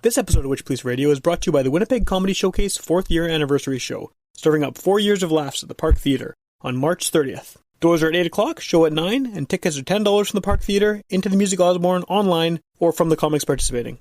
This episode of Witchpolice Radio is brought to you by the Winnipeg Comedy Showcase 4th Year Anniversary Show, serving up 4 years of laughs at the Park Theatre on March 30th. Doors are at 8 o'clock, show at 9, and tickets are $10 from the Park Theatre, Into the Music Osborne, online, or from the comics participating.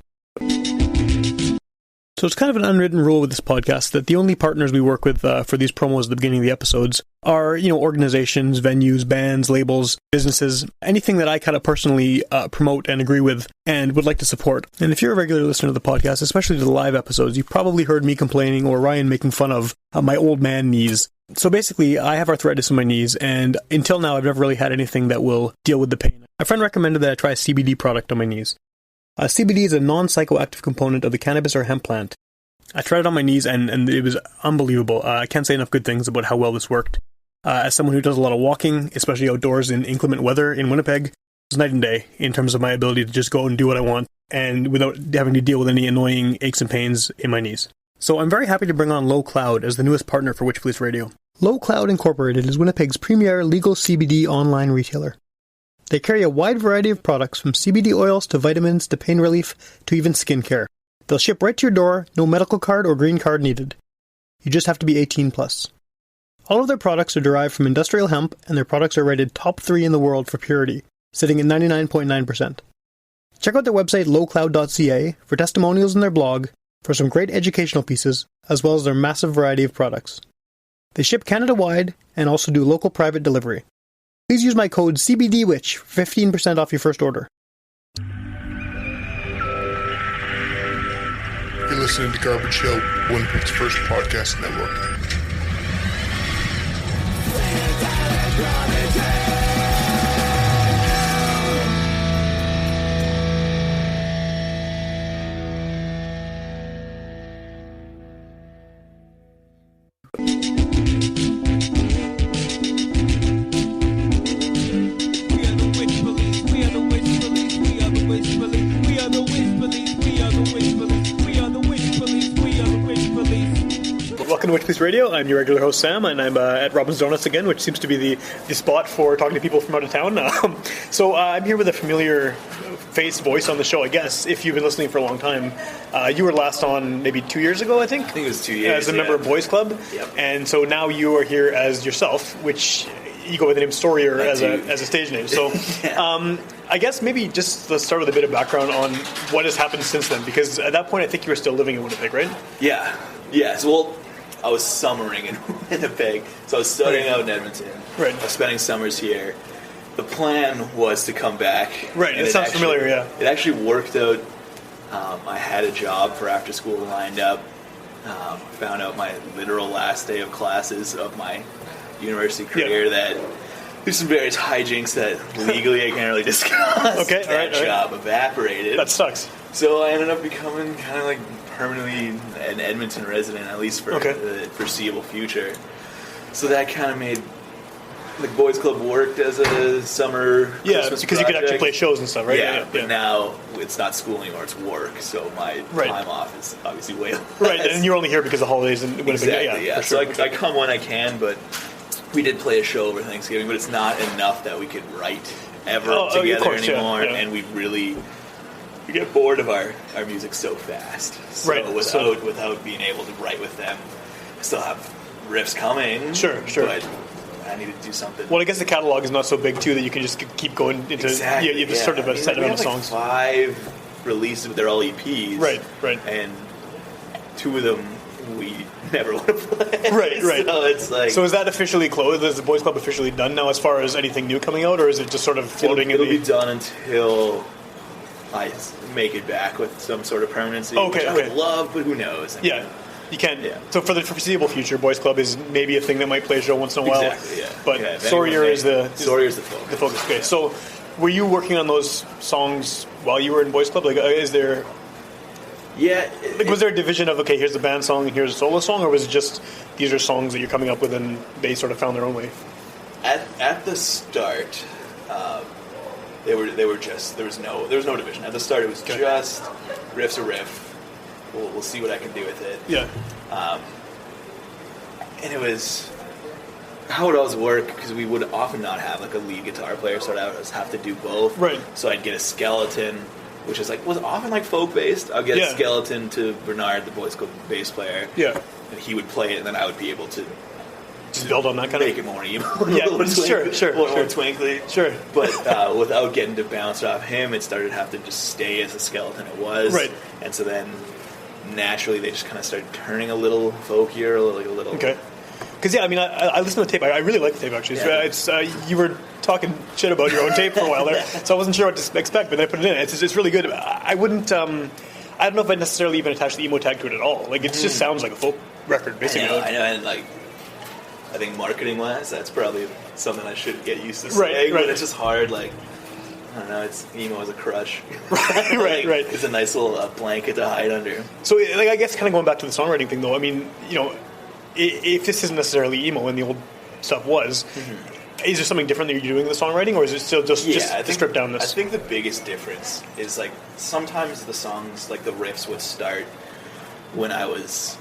So it's kind of an unwritten rule with this podcast that the only partners we work with for these promos at the beginning of the episodes are, organizations, venues, bands, labels, businesses, anything that I kind of personally promote and agree with and would like to support. And if you're a regular listener to the podcast, especially to the live episodes, you've probably heard me complaining or Ryan making fun of my old man knees. So basically, I have arthritis in my knees, and until now, I've never really had anything that will deal with the pain. A friend recommended that I try a CBD product on my knees. CBD is a non-psychoactive component of the cannabis or hemp plant. I tried it on my knees, and it was unbelievable. I can't say enough good things about how well this worked. As someone who does a lot of walking, especially outdoors in inclement weather in Winnipeg, it's night and day in terms of my ability to just go and do what I want, and without having to deal with any annoying aches and pains in my knees. So I'm very happy to bring on Low Cloud as the newest partner for Witchpolice Radio. Low Cloud Incorporated is Winnipeg's premier legal CBD online retailer. They carry a wide variety of products from CBD oils to vitamins to pain relief to even skincare. They'll ship right to your door, no medical card or green card needed. You just have to be 18 plus. All of their products are derived from industrial hemp, and their products are rated top 3 in the world for purity, sitting at 99.9%. Check out their website lowcloud.ca for testimonials in their blog, for some great educational pieces, as well as their massive variety of products. They ship Canada-wide and also do local private delivery. Please use my code CBDWitch for 15% off your first order. You're listening to Garbage Hill, Winnipeg's first podcast network. Welcome to Witchpolice Radio. I'm your regular host, Sam, and I'm at Robin's Donuts again, which seems to be the spot for talking to people from out of town. So I'm here with a familiar voice on the show, I guess, if you've been listening for a long time. You were last on maybe 2 years ago, I think? I think it was 2 years, as a member of Boys Club. Yep. And so now you are here as yourself, which you go with the name Sorrier as a stage name. So yeah. I guess maybe just let's start with a bit of background on what has happened since then, because at that point I think you were still living in Winnipeg, right? Yeah. Yes. Well, I was summering in Winnipeg, so I was studying out in Edmonton. Right. I was spending summers here. The plan was to come back. Right, it sounds familiar, yeah. It actually worked out. I had a job for after school lined up. Found out my literal last day of classes of my university career that there's some various hijinks that legally I can't really discuss. Okay, that job evaporated. That sucks. So I ended up becoming kind of like permanently an Edmonton resident, at least for the foreseeable future. So that kind of made the Boys Club worked as a summer Christmas because project. you could actually play shows and stuff, right? Yeah, but now it's not school anymore, it's work, so my time off is obviously way less. Right, and you're only here because of holidays in Winnipeg. Exactly, yeah. For sure. So I come when I can, but we did play a show over Thanksgiving, but it's not enough that we could write ever together anymore, and we really... We get bored of our music so fast. So without being able to write with them, I still have riffs coming. Sure. But I need to do something. Well, I guess the catalog is not so big too that you can just keep going into. Exactly. You have sort of a set amount of songs. 5 releases, but they're all EPs. Right. And 2 of them we never want to play. Right. So it's like. So is that officially closed? Is the Boys Club officially done now, as far as anything new coming out, or is it just sort of floating? It'll be done until I make it back with some sort of permanency. Which I would love, but who knows? You can. Yeah. So for the foreseeable future, Boys Club is maybe a thing that might play a show once in a while. Exactly. Yeah. But Sorrier is the focus. The focus. Okay. So were you working on those songs while you were in Boys Club? Like, is there? Yeah. Was there a division of here's the band song and here's a solo song, or was it just these are songs that you're coming up with and they sort of found their own way? At the start. They were just there was no division at the start. It was just riff's a riff. We'll see what I can do with it. Yeah. And it was how it always work because we would often not have like a lead guitar player, so I would have to do both. Right. So I'd get a skeleton, which was often like folk based. I'll get a skeleton to Bernard, the Boys Club bass player. Yeah. And he would play it, and then I would be able to just build on that kind make it more emo. More twinkly. Sure. But without getting to bounce off him, it started to have to just stay as a skeleton it was. Right. And so then naturally they just kind of started turning a little folkier, a little. Okay. Because I listened to the tape. I really like the tape actually. Yeah. It's you were talking shit about your own tape for a while there, so I wasn't sure what to expect, but then I put it in. It's really good. I wouldn't. I don't know if I necessarily even attach the emo tag to it at all. Like it just sounds like a folk record, basically. I know, and I think marketing wise, that's probably something I should get used to saying. Right. But it's just hard. Like I don't know. It's emo as a crush. Right. It's a nice little blanket to hide under. So I guess kind of going back to the songwriting thing though. I mean, if this isn't necessarily emo and the old stuff was, is there something different that you're doing in the songwriting, or is it still just stripped down this? I think the biggest difference is sometimes the songs, the riffs would start when I was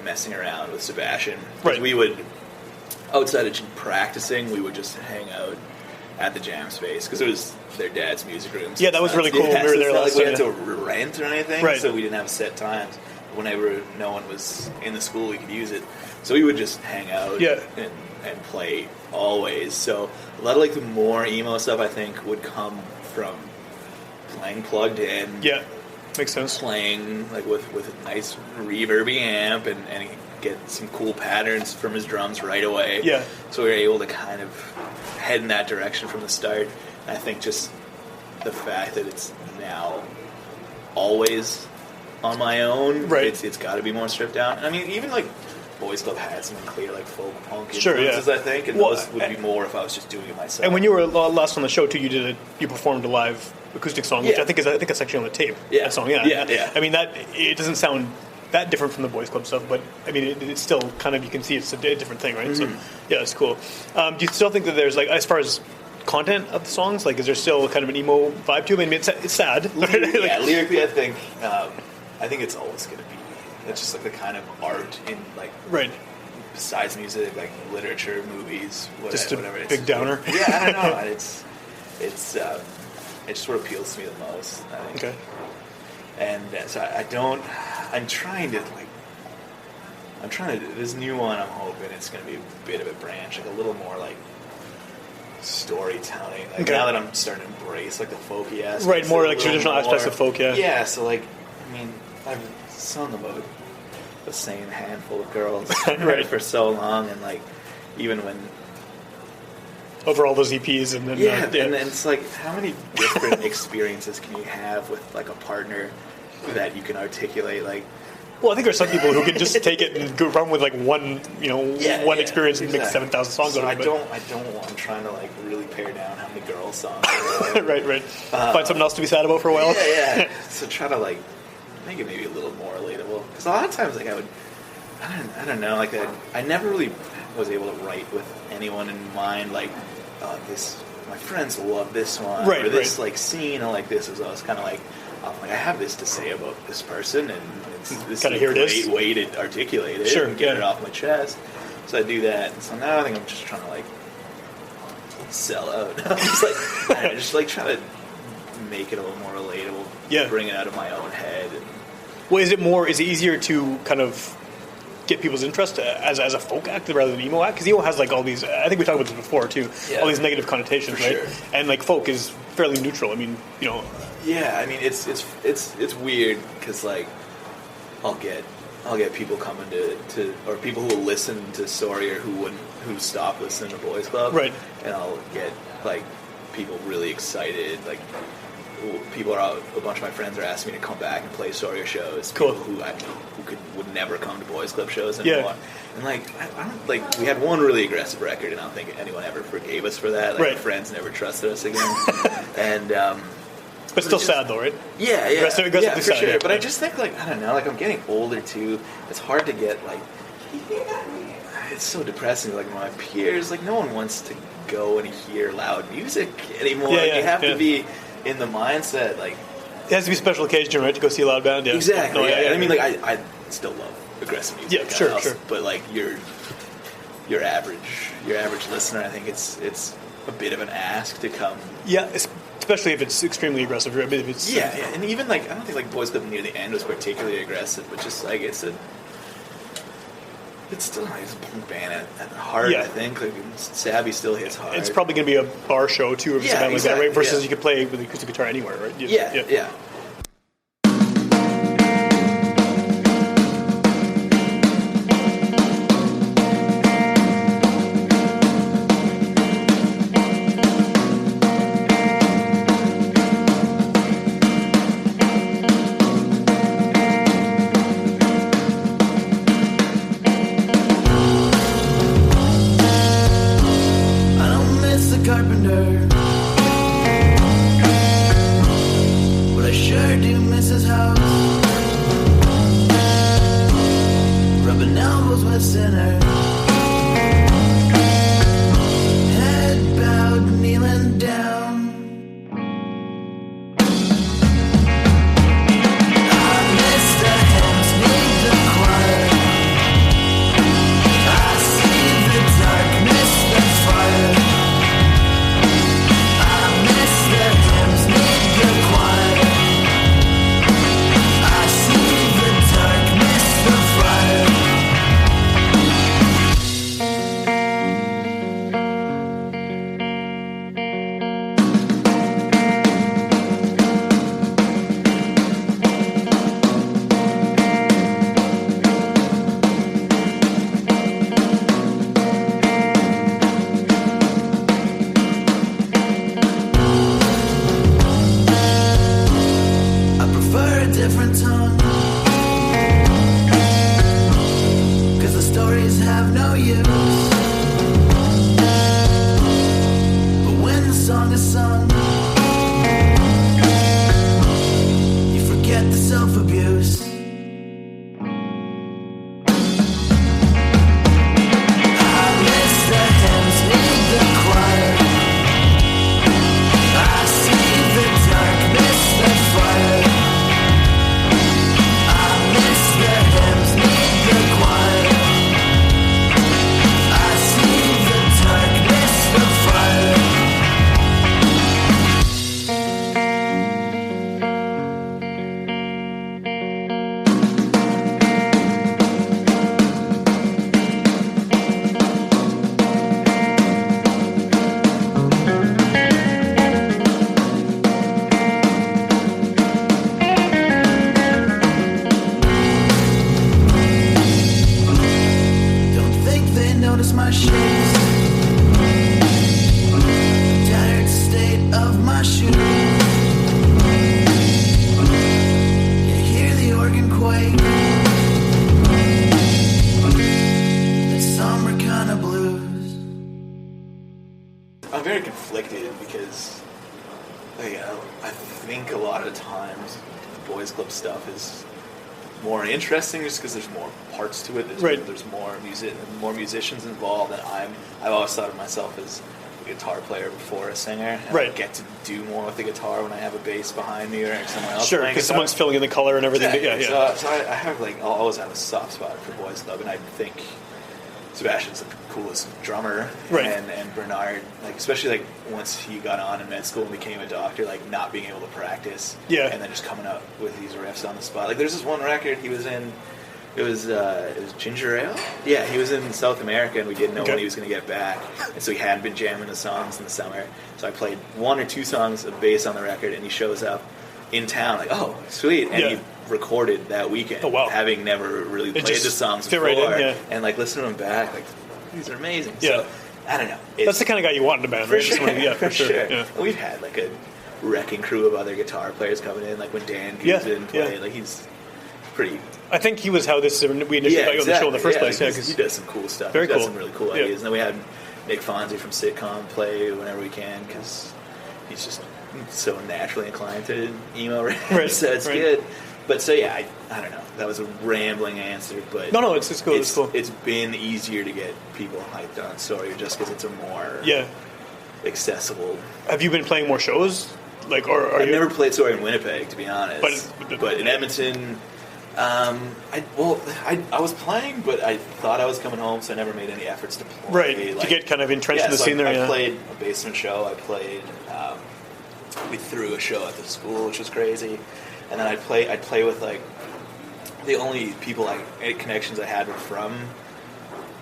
messing around with Sebastian. Right. We would, outside of practicing, we would just hang out at the jam space because it was their dad's music room. So yeah, that was really cool. Yeah, we were there last we had to rent or anything, right. So we didn't have set times. Whenever no one was in the school, we could use it. So we would just hang out and play always. So a lot of the more emo stuff, I think, would come from playing plugged in. Yeah, makes sense. Playing with a nice reverby amp and get some cool patterns from his drums right away. Yeah. So we were able to kind of head in that direction from the start. And I think just the fact that it's now always on my own, right? It's got to be more stripped down. And I mean, even Boys Club had some clear folk punk sure, influences, I think, and those would be more if I was just doing it myself. And when you were last on the show too, you performed a live acoustic song, which I think it's actually on the tape. Yeah, that song. Yeah. I mean it doesn't sound that different from the Boys Club stuff, but I mean it's still kind of, you can see it's a different thing, right? So yeah, it's cool. Do you still think that there's as far as content of the songs, is there still kind of an emo vibe to it? I mean, it's sad. Lyrically, I think it's always going to be. It's just the kind of art in right. Besides music, literature, movies, whatever. Just a big downer. Yeah, I don't know. It just what appeals to me the most, I think. Okay. And so I'm trying to this new one, I'm hoping it's going to be a bit of a branch, a little more storytelling. Now that I'm starting to embrace the folky aspects. Right, more traditional aspects of folk, yeah. Yeah, so I've sung about the same handful of girls right. for so long, and even when over all those EPs, and then and then it's how many different experiences can you have with a partner that you can articulate? Well, I think there's some people who can just take it and go run with one experience and make 7,000 songs so out of it. I'm trying to really pare down how many girls songs. right. Find something else to be sad about for a while. Yeah. So try to make it maybe a little more relatable. Because a lot of times, I don't know, I never really was able to write with anyone in mind, my friends will love this one, right, or this, scene, I like this, as I was kind of I have this to say about this person, and this is a great way to articulate it, and get it off my chest. So I do that, and so now I think I'm just trying to, sell out. I'm just, try to make it a little more relatable, bring it out of my own head. Well, is it easier to kind of get people's interest as a folk act rather than emo act? Because emo has all these, I think we talked about this before too, all these negative connotations, right? Sure. And folk is fairly neutral. I mean, Yeah, I mean it's weird because I'll get people coming to or people who will listen to Sorrier who stop listening to Boys Club, right? And I'll get people really excited, people are out. A bunch of my friends are asking me to come back and play Sorrier shows. Cool. People who I know would never come to Boys Club shows anymore. And I don't we had one really aggressive record, and I don't think anyone ever forgave us for that. Right. My friends never trusted us again. And but still sad though, right? Yeah. Aggressive for sad, sure. Yeah. But I just think I don't know. I'm getting older too. It's hard to get It's so depressing. My peers, no one wants to go and hear loud music anymore. You have to be in the mindset, it has to be a special occasion, right, to go see a loud band. Yeah. Exactly. No, I mean, I still love aggressive music. Yeah, sure. But your average listener, I think it's a bit of an ask to come. Yeah, Especially if it's extremely aggressive. I mean, if it's, and even like, I don't think like Boys Club near the end was particularly aggressive, but just like it's still like a punk band at heart. I think like Savvy still hits hard. It's probably going to be a bar show too, or something like that, right? Versus you could play with the acoustic guitar anywhere, right? Yeah. Interesting just because there's more parts to it. There's more musicians involved, and I've always thought of myself as a guitar player before a singer. And I get to do more with the guitar when I have a bass behind me or someone else. Sure, because someone's filling in the color and everything. Exactly. So I have I'll always have a soft spot for Boys Club, and I think Sebastian's the coolest drummer, and Bernard, especially once he got on in med school and became a doctor, not being able to practice, and then just coming up with these riffs on the spot. There's this one record he was in, it was Ginger Ale? Yeah, he was in South America, and we didn't know when he was going to get back, and so he hadn't been jamming the songs in the summer, so I played 1 or 2 songs of bass on the record, and he shows up in town, oh, sweet, and he recorded that weekend, having never really played the songs before, and listen to them back, these are amazing. So, I don't know. That's the kind of guy you want in a band, for right? Sure. For sure. Yeah. We've had a wrecking crew of other guitar players coming in, when Dan comes in and play, he's pretty. I think he was how we initially got you on the show in the first place. Yeah, because he does some cool stuff. Very he cool. Does some really cool ideas. And then we had Nick Fonzie from Sitcom play whenever we can because he's just so naturally inclined to emo riffs, so it's good. But so I don't know. That was a rambling answer, but no, it's cool. It's cool. It's been easier to get people hyped on Sorrier just because it's a more accessible. Have you been playing more shows? I've never played Sorrier in Winnipeg, to be honest. But in Edmonton, I was playing, but I thought I was coming home, so I never made any efforts to play. Right, to get kind of entrenched in the scene there. I played a basement show. I played we threw a show at the school, which was crazy. And then I'd play with like the only people connections I had were from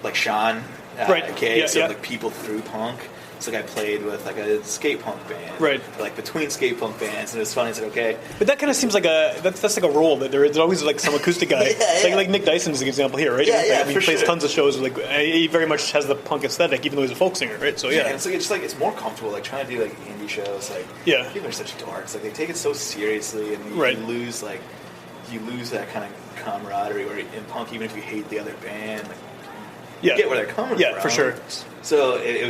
like Sean, right? Like people through punk. So like I played with like a skate punk band, right? Like between skate punk bands, and it was funny. It's like okay, but that kind of seems like that's like a role that there's always like some acoustic guy, like Nick Dyson is an example here, right? He plays tons of shows. Like he very much has the punk aesthetic, even though he's a folk singer, right? So and it's like it's more comfortable, like trying to do like indie shows. Like people are such dorks, like they take it so seriously, and you lose that kind of camaraderie. Where in punk, even if you hate the other band, like, you get where they're coming from. Yeah, for sure. So it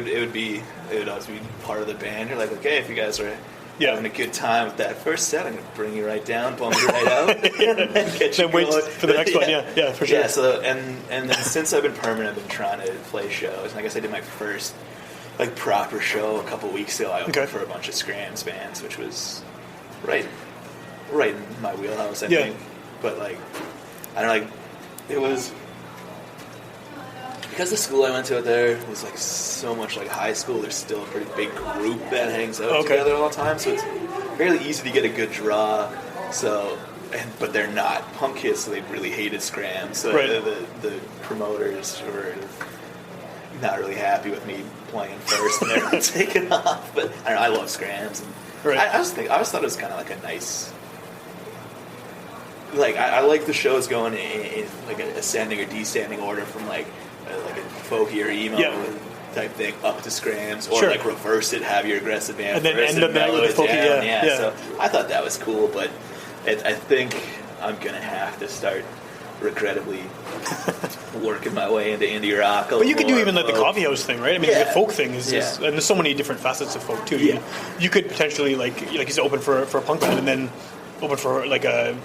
would always be part of the band. You're like, okay, if you guys are having a good time with that first set, I'm going to bring you right down, bump you right out, and get you wait for the next one. Yeah, for sure. Yeah. So and then since I've been permanent, I've been trying to play shows. And I guess I did my first like proper show a couple weeks ago. I opened for a bunch of Scrams bands, which was right in my wheelhouse, I think. But like, I don't know, like it was. Because the school I went to out there was like so much like high school, there's still a pretty big group that hangs out together all the time, so it's fairly easy to get a good draw. So, but they're not punk kids, so they really hated Scram. So the promoters were not really happy with me playing first, and they're taking off. But I don't know, I love Scrams, and I always thought it was kind of like a nice. Like I like the shows going in like an ascending or descending order from like a folky or emo type thing up to Scrams, or like reverse it, have your aggressive band and then first end up with the folky. Yeah. So I thought that was cool, but I think I'm gonna have to start regrettably working my way into indie rock. But you could do even like the coffee house thing, right? I mean, the folk thing is and there's so many different facets of folk too. You could potentially like you said, open for a punk band and then open for like a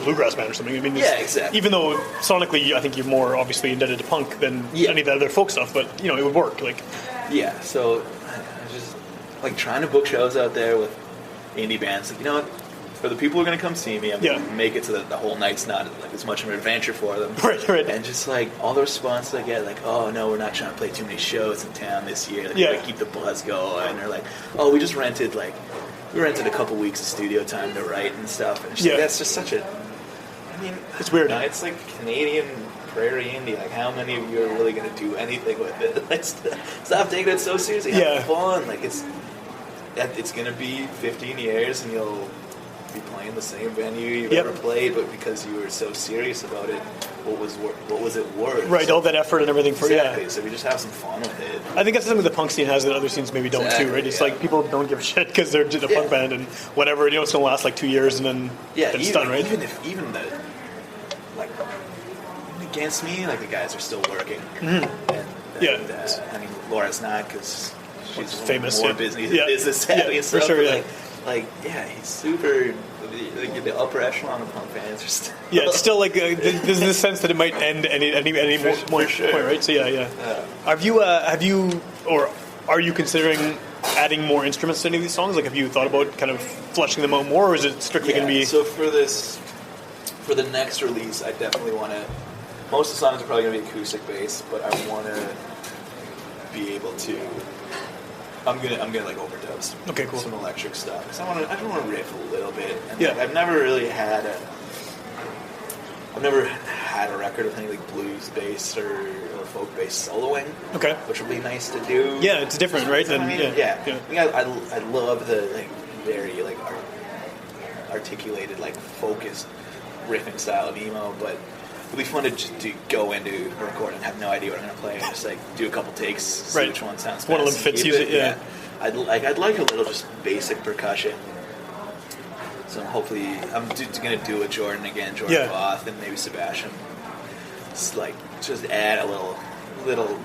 bluegrass band or something. I mean, exactly. Even though sonically, I think you're more obviously indebted to punk than any of the other folk stuff, but it would work. Like, so I just like trying to book shows out there with indie bands. Like, you know what? For the people who are going to come see me, I'm going to make it so that the whole night's not like as much of an adventure for them. Right. And just like all the responses I get, like, oh no, we're not trying to play too many shows in town this year. Like, we keep the buzz going. Or like, oh, we just rented a couple weeks of studio time to write and stuff. And that's just such a. I mean, it's weird. It's like Canadian prairie indie. Like, how many of you are really going to do anything with it? Like, stop taking it so seriously. Have fun. Like, it's going to be 15 years, and you'll be playing the same venue you've ever played, but because you were so serious about it, what was it worth? Right, all that effort and everything for So we just have some fun with it. I think that's something the punk scene has that other scenes maybe don't too, right? It's like people don't give a shit because they're just a punk band and whatever. It's gonna last like 2 years and then it's done, right? Even the like against me, like the guys are still working. Mm-hmm. And I mean, Laura's not because she's famous, more business savvy and stuff. For sure, he's super. The upper echelon of punk fans are still. It's still like there's this sense that it might end any more point, right? So have you or are you considering adding more instruments to any of these songs? Like, have you thought about kind of fleshing them out more, or is it strictly going to be? So for the next release, I definitely want to. Most of the songs are probably going to be acoustic based, but I want to be able to. I'm gonna like overdubs. Okay, cool. Some electric stuff. Cause I just want to riff a little bit. And I've never really had a record of anything like blues based or folk based soloing. Okay. Which would be nice to do. Yeah, it's different, right? I mean, I love the like very like articulated like focused riffing style of emo, but it'd be fun to go into a record and have no idea what I'm going to play and just like do a couple takes, see which one sounds best. One of them fits, use it. I'd like a little just basic percussion. So hopefully I'm going to do a Jordan Voth, and maybe Sebastian. Just add a little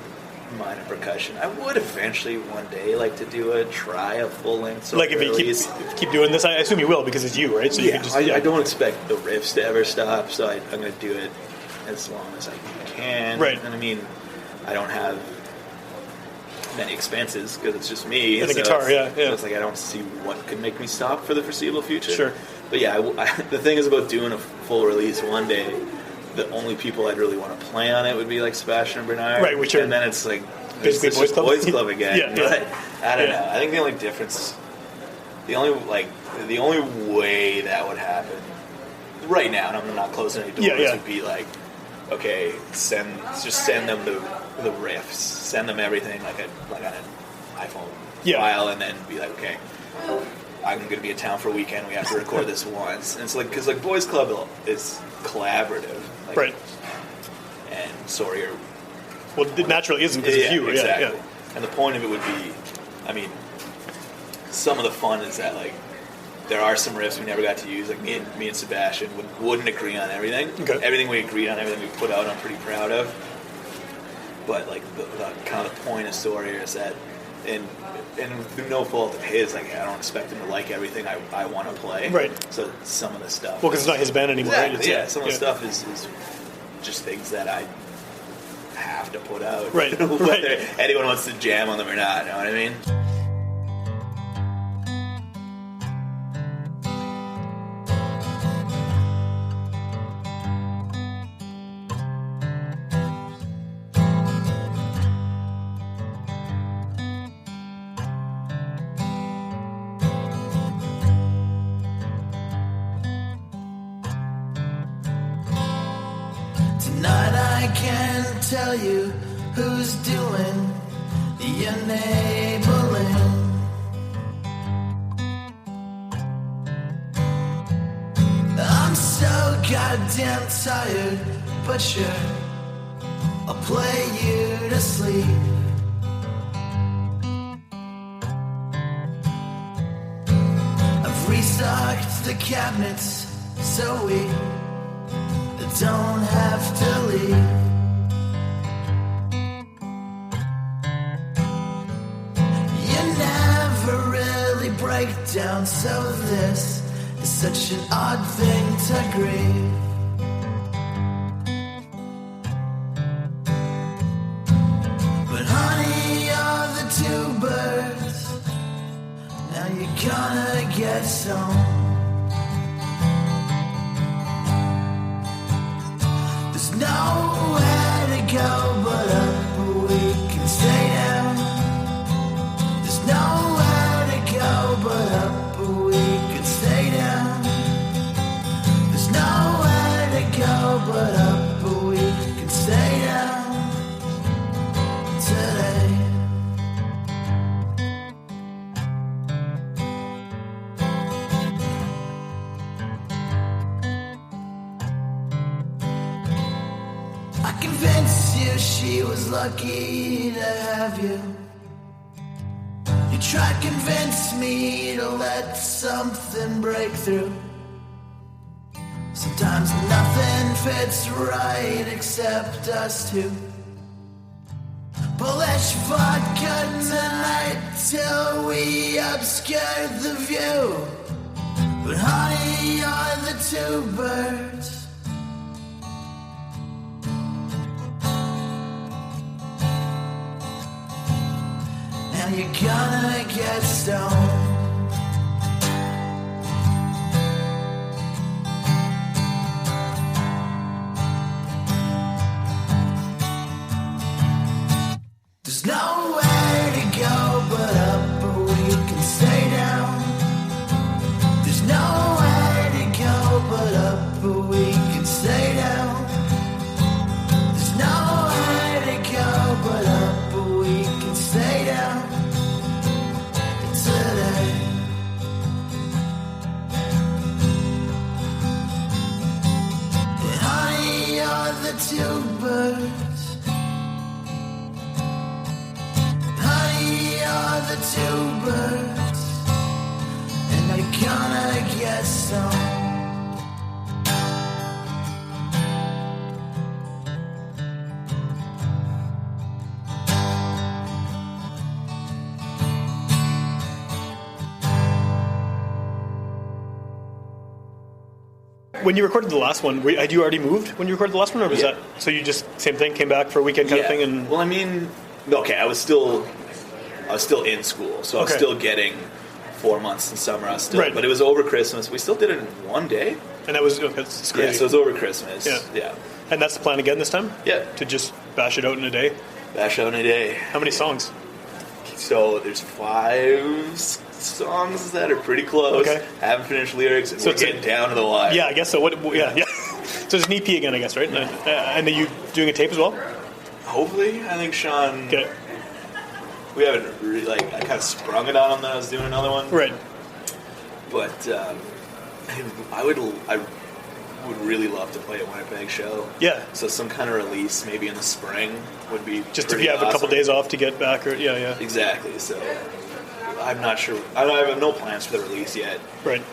minor percussion. I would eventually one day like to try a full length. Like if you keep doing this, I assume you will because it's you, right? So you can just. I don't expect the riffs to ever stop, so I'm going to do it as long as I can. Right. And I mean, I don't have many expenses because it's just me. And the guitar, So it's like I don't see what could make me stop for the foreseeable future. Sure. But the thing is about doing a full release one day. The only people I'd really want to play on it would be like Sebastian and Bernard. Right, which are and then it's like basically boys club again. Yeah. But I don't know. I think the only difference The only way that would happen right now, and I'm not closing any doors, would be like, okay, send them the riffs, send them everything like on an iPhone file, and then be like, okay, I'm going to be in town for a weekend. We have to record this once. And it's like, because like Boys Club is collaborative, like, right? And Sorrier, well, it naturally isn't because it's you, exactly. Yeah. And the point of it would be, I mean, some of the fun is that like there are some riffs we never got to use. Like me and Sebastian wouldn't agree on everything. Okay. Everything we agreed on, everything we put out, I'm pretty proud of. But like the kind of the point of Sorrier is that, and through no fault of his, like I don't expect him to like everything I want to play. Right. So some of the stuff. Well, because it's not his band anymore. Exactly. Right? Yeah. Some of the stuff is just things that I have to put out. Right. Whether anyone wants to jam on them or not. You know what I mean? Tonight I can't tell you who's doing the enabling. I'm so goddamn tired, but sure, I'll play you to sleep. I've restocked the cabinets so we don't have to leave. You never really break down, so this is such an odd thing to grieve. But honey, you're the two birds. Now you're gonna get some. Nowhere to go but up, we can stay down. There's nowhere to go but up, we can stay down. There's nowhere to go but up, we can stay down today. Convince you she was lucky to have you. You tried to convince me to let something break through. Sometimes nothing fits right except us two. Polish vodka tonight till we obscure the view. But honey, you're the two birds. You're gonna get stoned. There's nowhere to go but up, or we can stay down. There's nowhere to go but up, or we can stay down. There's nowhere to go but up, or we can stay down. Two birds. Honey, you're the two birds, and I'm gonna get some. When you recorded the last one, had you already moved when you recorded the last one, or was that so? You just same thing, came back for a weekend kind of thing, and well, I mean, okay, I was still in school, so I was still getting 4 months in summer. I was still, but it was over Christmas. We still did it in one day, and that was it's crazy. Yeah, so it was over Christmas. Yeah, and that's the plan again this time. Yeah, to just bash it out in a day. Bash out in a day. How many songs? So there's 5 songs that are pretty close. Okay. Haven't finished lyrics, and so we're getting down to the wire. Yeah, I guess so. Yeah. So it's an EP again, I guess, right? And are you doing a tape as well? Hopefully. I think Sean... Okay. We haven't really, I kind of sprung it on him that I was doing another one. Right. But I would really love to play a Winnipeg show. Yeah. So some kind of release, maybe in the spring, would be just if you have a couple days off to get back, or yeah. Exactly. So I'm not sure. I have no plans for the release yet. Right.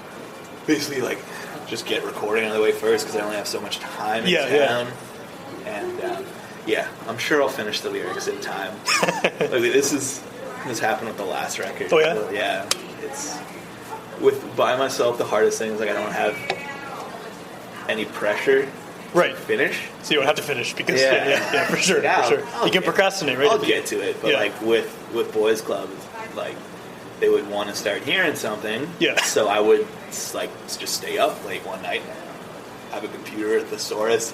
Basically, just get recording out of the way first because I only have so much time in town. Yeah. And I'm sure I'll finish the lyrics in time. This happened with the last record. Oh yeah. Yeah. It's by myself. The hardest thing is I don't have any pressure to finish. So you don't have to finish because for sure. You can procrastinate, right? I'll get to it, but with Boys Club, they would want to start hearing something. Yeah. So I would just stay up late one night, have a computer, a thesaurus.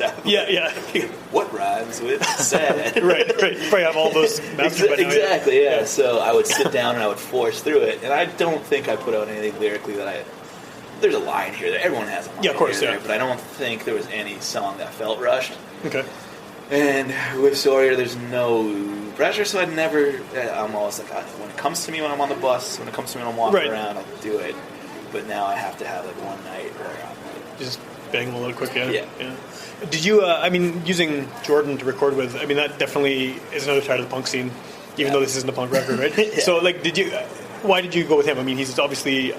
What rhymes with sad? right. Probably have all those mastered by now. Exactly. Yeah. So I would sit down and I would force through it, and I don't think I put out anything lyrically that there's a line here that everyone has a line. Yeah, of course, there, but I don't think there was any song that felt rushed. Okay. And with Sorrier, there's no pressure, so I'm always when it comes to me when I'm on the bus, when it comes to me when I'm walking around, I'll do it. But now I have to have one night where I'm just bang a little quick, yeah. Did you, using Jordan to record with, that definitely is another side of the punk scene, even though this isn't a punk record, right? So, why did you go with him? He's obviously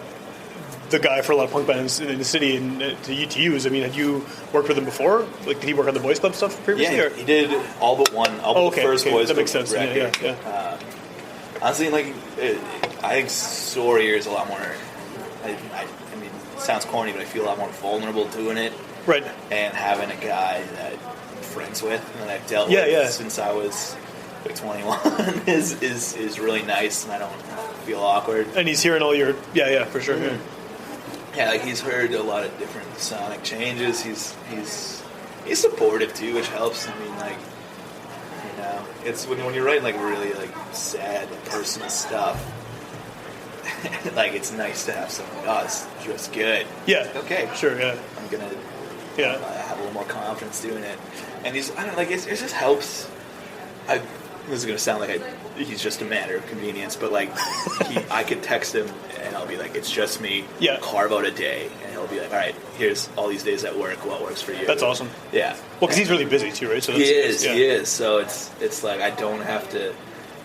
the guy for a lot of punk bands in the city and to use. Had you worked with him before? Did he work on the Boys Club stuff previously? Yeah, he did all but one. The first Boys Club. That makes sense. Record. Yeah. Honestly, I think Sorrier is a lot more. It sounds corny, but I feel a lot more vulnerable doing it. Right. And having a guy that I'm friends with and that I've dealt with since I was 21 is really nice, and I don't feel awkward. And he's hearing all your for sure. Mm-hmm. Yeah, he's heard a lot of different sonic changes. He's supportive too, which helps. It's when you're writing really sad personal stuff. It's nice to have someone. It's just good. Yeah. Okay. Sure. Yeah. I'm gonna. Have a little more confidence doing it, and it just helps. This is gonna sound like he's just a matter of convenience, but I could text him and I'll be like, it's just me. Yeah. Carve out a day, and he'll be like, all right, here's all these days at work. What works for you? That's awesome. Yeah. Well, because he's really busy too, right? So he is. So it's I don't have to.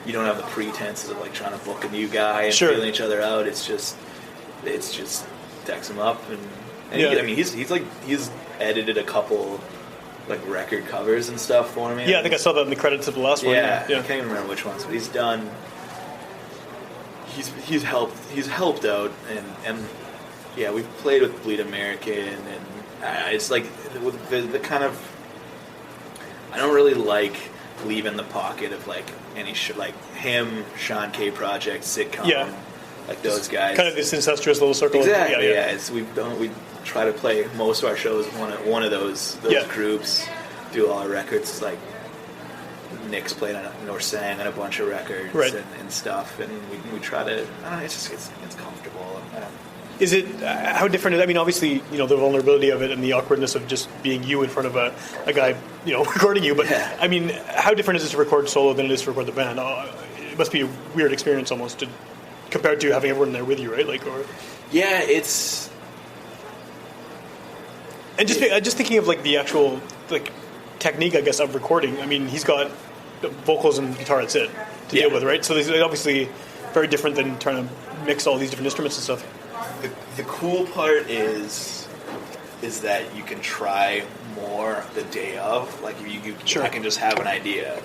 You don't have the pretenses of trying to book a new guy and feeling each other out. It's just text him up and he's edited a couple record covers and stuff for me. Yeah, I think I saw that in the credits of the last one. Yeah. I can't even remember which ones, but he's done. He's helped out and we've played with Bleed American and it's the kind of I don't really leaving the pocket of any him, Sean K. Project, Sitcom, those guys. Kind of this incestuous little circle. Exactly. We try to play most of our shows with one of those groups. Do all our records. Nick's played or sang on a bunch of records and stuff, and we try to. I don't know. It's comfortable. Is it how different? Obviously, the vulnerability of it and the awkwardness of just being you in front of a guy, recording you. But how different is it to record solo than it is to record the band? It must be a weird experience almost compared to having everyone there with you, right? Yeah, it's. And just thinking of the actual technique, I guess, of recording. He's got vocals and guitar. That's it to deal with, right? So it's obviously very different than trying to mix all these different instruments and stuff. The cool part is that you can try more the day of. I can just have an idea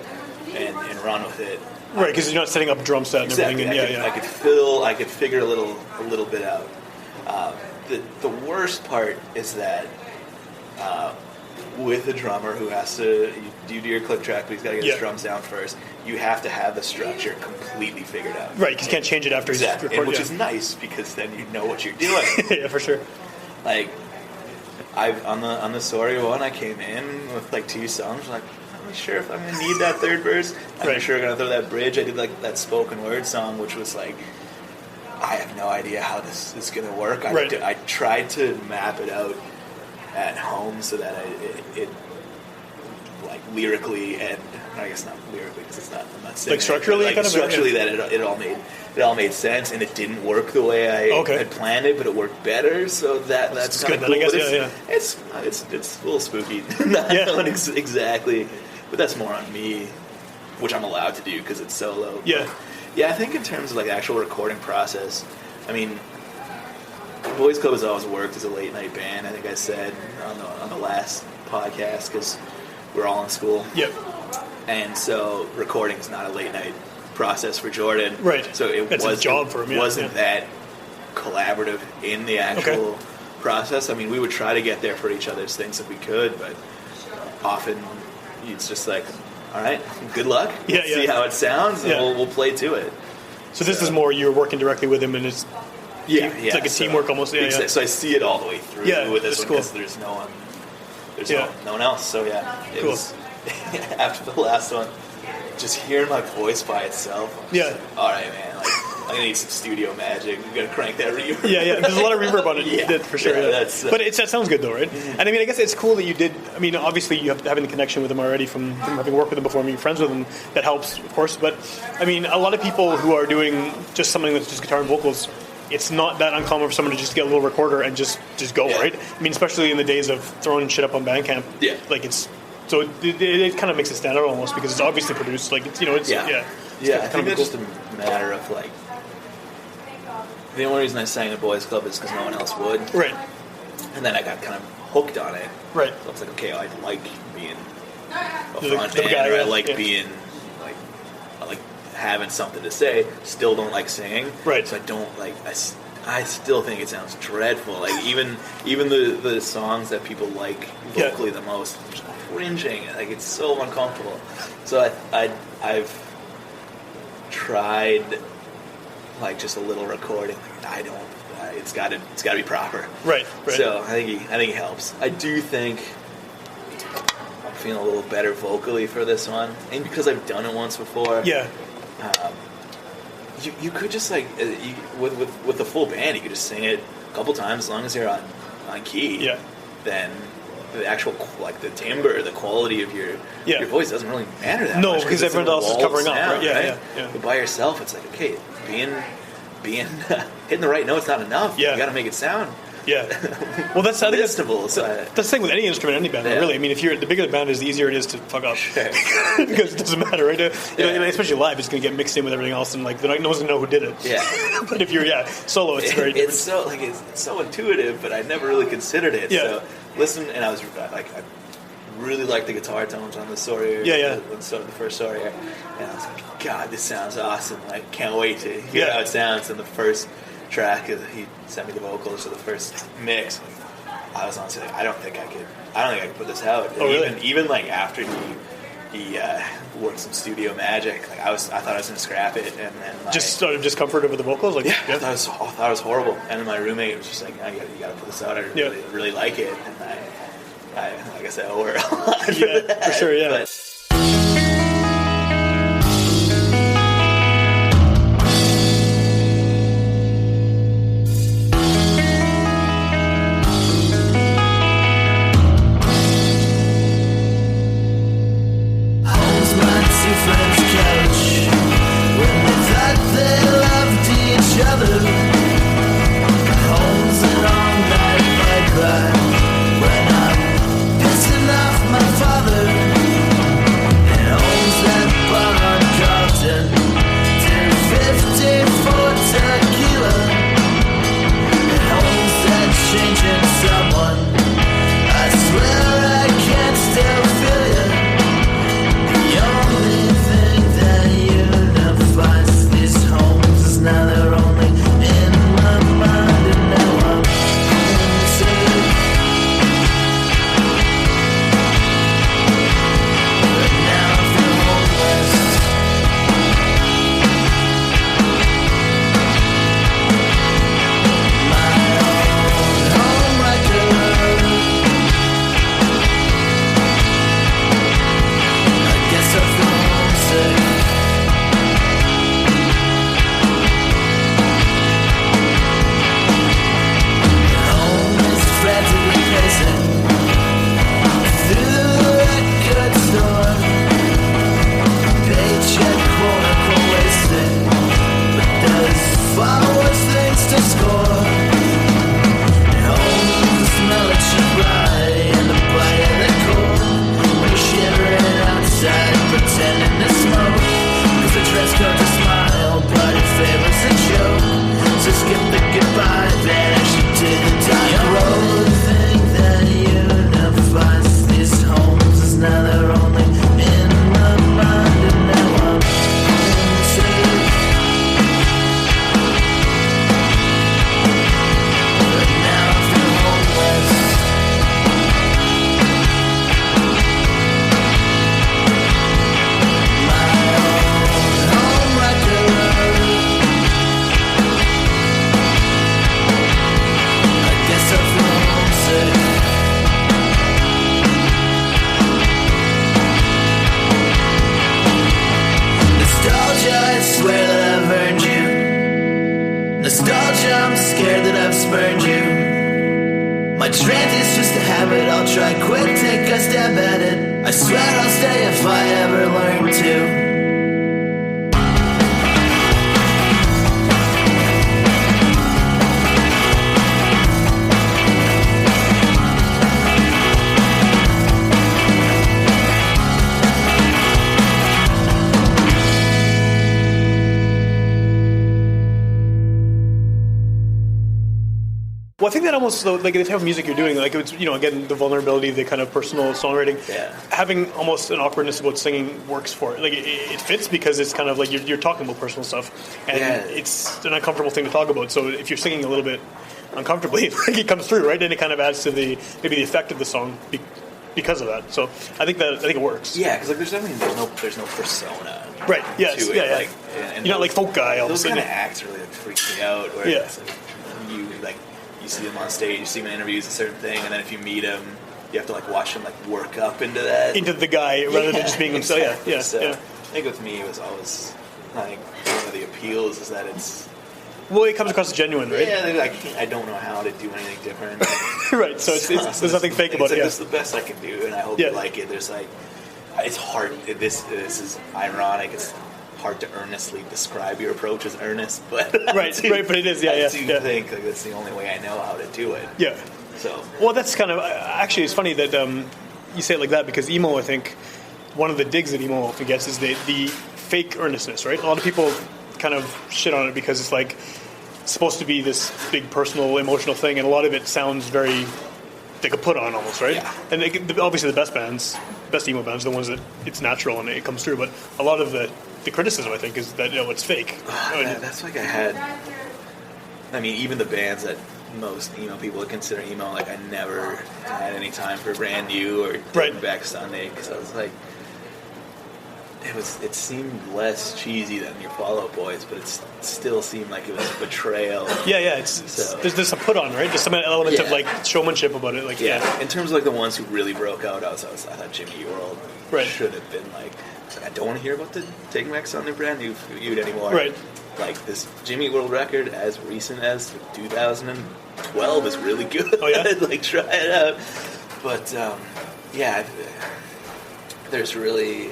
and run with it. Right, because you're not setting up a drum set and everything. And I could figure a little bit out. The worst part is that with a drummer who has to do your click track, but he's got to get his drums down first. You have to have the structure completely figured out. Right, because you can't change it after he's recorded. Which is nice because then you know what you're doing. Yeah, for sure. On the Sorrier one, I came in with 2 songs. I'm not sure if I'm going to need that third verse. I'm not sure I'm going to throw that bridge. I did that spoken word song, which was I have no idea how this is going to work. Right. I tried to map it out at home so that it like lyrically, and I guess not lyrically because it's not. I'm not saying like structurally, like kind of structurally that it all made sense, and it didn't work the way I had planned it, but it worked better. So that's kind of cool. I guess, It's a little spooky. Not exactly, but that's more on me, which I'm allowed to do because it's solo. Yeah. But yeah, I think in terms of like the actual recording process, I mean, Boys Club has always worked as a late night band. I think I said on the last podcast because we're all in school. Yep. And so recording is not a late night process for Jordan. Right. So it's a job for him. Wasn't that collaborative in the actual process. I mean, we would try to get there for each other's things if we could, but often it's just like, all right, good luck. See how it sounds, and we'll play to it. So this is more you're working directly with him, and it's it's like a teamwork almost. So I see it all the way through with this one because there's no one. There's no one else. So it was after the last one, just hearing my voice by itself. Like, all right, man. Like, I'm gonna need some studio magic. You gotta crank that reverb. There's a lot of reverb on it. You did for sure. But that sounds good though, right? Mm-hmm. And I mean, I guess it's cool that you did. I mean, obviously you have having the connection with him already from having worked with him before, and being friends with him. That helps, of course. But I mean, a lot of people who are doing just something that's just guitar and vocals, it's not that uncommon for someone to just get a little recorder and just go, right? I mean, especially in the days of throwing shit up on Bandcamp. Yeah. Like it kind of makes it stand out almost because it's obviously produced. Like it's I think it's just a matter of like. The only reason I sang at Boys Club is because no one else would. Right. And then I got kind of hooked on it. Right. So I was like, okay, I like being a front man, or I like being, like, I like having something to say. Still don't like singing. Right. So I don't, like, I still think it sounds dreadful. Like, even the songs that people like vocally the most, I'm just cringing. Like, it's so uncomfortable. So I've tried... like just a little recording. Like, I don't. It's got to be proper. Right. So I think he helps. I do think I'm feeling a little better vocally for this one, and because I've done it once before. Yeah. You could just like with the full band, you could just sing it a couple times as long as you're on key. Yeah. Then the actual like the timbre, the quality of your voice doesn't really matter that much. No, because everyone else is covering up. Right? Yeah. But by yourself, it's like okay, being hitting the right note's not enough. You got to make it sound. Yeah. Well, that's that's the thing with any instrument, any band. Really, I mean, if the bigger the band is, the easier it is to fuck up because it doesn't matter, right? Especially live, it's going to get mixed in with everything else, and like no one's going to know who did it. Yeah. But if you're solo, it's very different. It's so intuitive, but I never really considered it. Yeah. So listen, and I was like. I really like the guitar tones on the Sorrier. The first Sorrier. And I was like, God, this sounds awesome. I can't wait to hear how it sounds. And the first track, he sent me the vocals for the first mix. I was honestly like, I don't think I could put this out. Oh, really? Even like after he worked some studio magic, like I thought I was gonna scrap it, and then just sort of discomfort over the vocals, like I thought it was horrible. And then my roommate was just like, no, you gotta put this out. I really like it, and I guess I owe her a lot. For sure, yeah. But, when I'm pissing off my father. try quick, take a stab at it. I swear I'll stay if I ever learn to. Well, I think that almost, like, the type of music you're doing, like, it's, you know, again, the vulnerability, the kind of personal songwriting, having almost an awkwardness about singing works for it. Like, it fits because it's kind of like you're talking about personal stuff, and it's an uncomfortable thing to talk about. So if you're singing a little bit uncomfortably, like, it comes through, right? And it kind of adds to maybe the effect of the song because of that. So I think it works. Yeah, because, like, there's no persona. Right. Yes. To it. Yeah. Like, and you're not like folk guy. Those kind of acts really, like, freak me out. Where it's like, you see them on stage, you see them in interviews, a certain thing, and then if you meet them, you have to, like, watch them, like, work up into the guy rather than just being himself. Exactly. I think with me, it was always, like, one of the appeals is that it's... Well, it comes across as genuine, right? Yeah, I don't know how to do anything different. Right, so there's nothing fake about it. It's the best I can do, and I hope you like it. There's, like... It's hard. This is ironic. It's hard to earnestly describe your approach as earnest, but right, but it is. I think like that's the only way I know how to do it. Yeah. So well, that's kind of actually it's funny that you say it like that because emo. I think one of the digs that emo often gets is the fake earnestness. Right. A lot of people kind of shit on it because it's like it's supposed to be this big personal, emotional thing, and a lot of it sounds very like a put on almost, right? Yeah. And obviously the best emo bands, are the ones that it's natural and it comes through. But a lot of the criticism, I think, is that it's fake. That's like I mean, even the bands that most emo people would consider emo, like I never had any time for Brand New or Taking Back Sunday because I was like, it seemed less cheesy than your Fall Out Boys, but it still seemed like it was a betrayal. There's a put on, right? There's some element of like showmanship about it. Like in terms of like the ones who really broke out, I thought Jimmy Eat World should have been like. I don't want to hear about the Taking Back Sunday Brand New feud anymore. Right. Like this Jimmy Eat World record, as recent as 2012, is really good. Oh yeah. Like try it out. But there's really.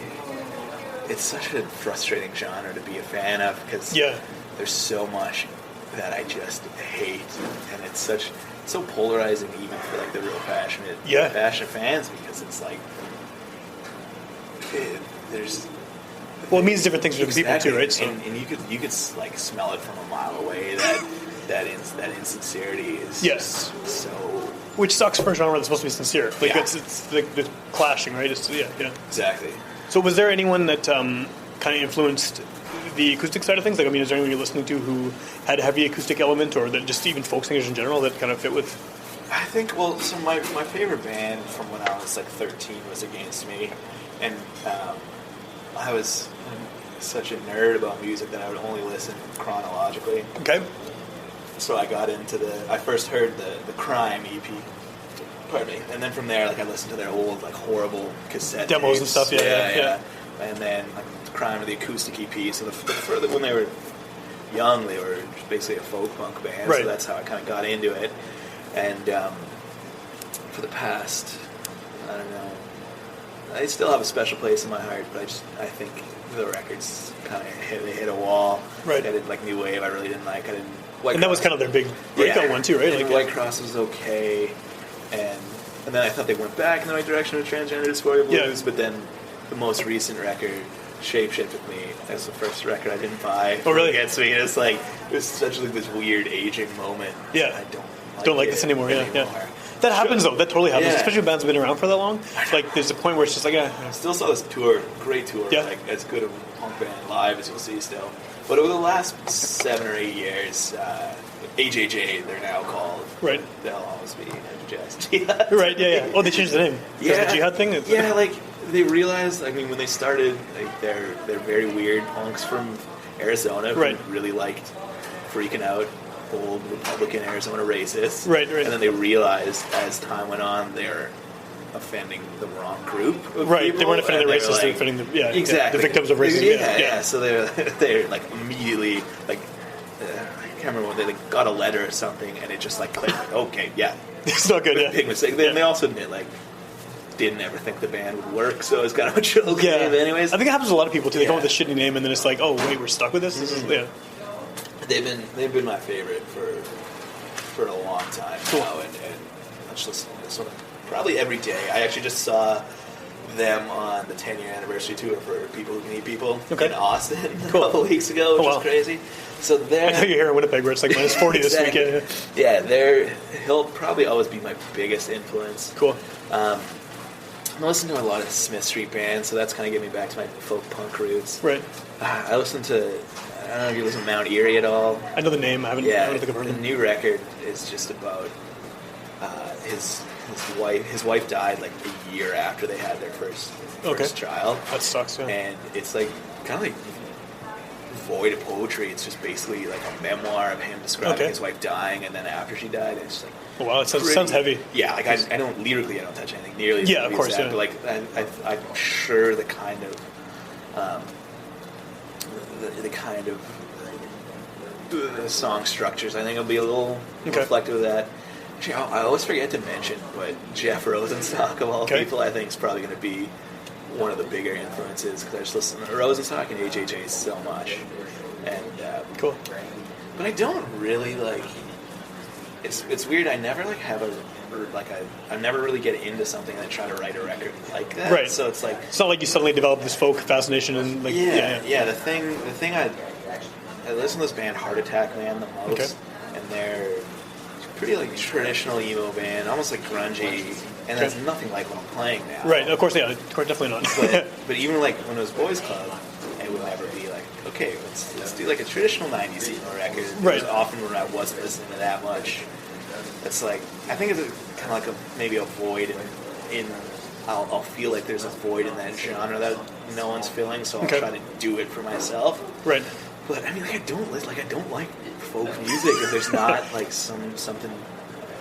It's such a frustrating genre to be a fan of because there's so much that I just hate, and it's so polarizing even for like the real passionate fans because it's like there's. Well, it means different things for people too, right? So. And you could like smell it from a mile away that insincerity is so. Which sucks for a genre that's supposed to be sincere. Like it's the clashing, right? Exactly. So was there anyone that kind of influenced the acoustic side of things? Like, I mean, is there anyone you're listening to who had a heavy acoustic element, or that just even folk singers in general that kind of fit with? I think, so my favorite band from when I was like 13 was Against Me, and I was such a nerd about music that I would only listen chronologically. Okay. So I got into I first heard the Crime EP. Pardon me. And then from there, like I listened to their old, like horrible cassette demos tapes. and stuff. Yeah. And then like Crime of the acoustic EP. So when they were young, they were basically a folk punk band. Right. So that's how I kind of got into it. And for the past, I don't know, I still have a special place in my heart. But I think the records kind of hit a wall. Right. I did like New Wave. I really didn't like. I didn't. And that was kind of their big breakout one too, right? Like White Cross was okay. And then I thought they went back in the right direction with Transgender Dysphoria Blues, but then the most recent record, Shape Shifted Me, that's the first record I didn't buy. Oh, really? Against Me. And it's like, it was such like this weird aging moment. Yeah. I don't like this anymore. Yeah. That happens though. That totally happens, especially when bands have been around for that long. Like, there's a point where it's just like, I still saw this tour, great tour, like as good of a punk band live as you'll see still. But over the last 7 or 8 years, AJJ, they're now called. Right. They'll always be Jihad. Right, yeah. Oh, they changed the name. Yeah. The Jihad thing? Like, they realized, I mean, when they started, like, they're very weird punks from Arizona who really liked freaking out old Republican Arizona racists. Right. And then they realized, as time went on, they're offending the wrong group of people. They weren't offending the racists, they were offending the victims of racism. Yeah. So they're like immediately like I can't remember what they got a letter or something, and it just like clicked. Okay, yeah, it's not good. Big mistake. They also admit like didn't ever think the band would work, so it's kind of a joke name anyways. I think it happens to a lot of people too. They come up with a shitty name and then it's like, oh wait, we're stuck with this. This is They've been my favorite for a long time now, and I just listen to this one probably every day. I actually just saw them on the 10-year anniversary tour for People Who Can Eat People in Austin a couple weeks ago, which is crazy. So I know you're here in Winnipeg where it's like minus 40 this weekend. Yeah, he'll probably always be my biggest influence. Cool. I listen to a lot of Smith Street bands, so that's kind of getting me back to my folk punk roots. Right. I listen to, I don't know if you listen to Mount Erie at all. I know the name. I don't think I've heard the new record is just about his wife died like a year after they had their first child. That sucks, yeah. And it's like kind of like void of poetry. It's just basically like a memoir of him describing his wife dying, and then after she died, it's just like, oh, wow, it sounds heavy. Yeah, like I don't lyrically, I don't touch anything nearly as of course, but like I'm sure the kind of the song structures, I think it'll be a little reflective of that. Actually, I always forget to mention, but Jeff Rosenstock, of all people, I think is probably going to be one of the bigger influences, because I just listen to Rosenstock and HHA so much. And cool. But I don't really like. It's weird. I never like have I never really get into something and try to write a record like that. Right. So it's like, it's not like you suddenly develop this folk fascination and like The thing I listen to this band Heart Attack Man the most, and they're pretty like traditional emo band, almost like grungy, and that's nothing like what I'm playing now. Right. Of course, definitely not. but even like when it was Boys Club, it would never be like, okay, let's do like a traditional 90s emo record. Right. Often when I wasn't listening to that much, it's like, I think it's kind of like maybe a void in I'll feel like there's a void in that genre that no one's filling, so I'll try to do it for myself. Right. But I mean, I don't like folk music if there's not like something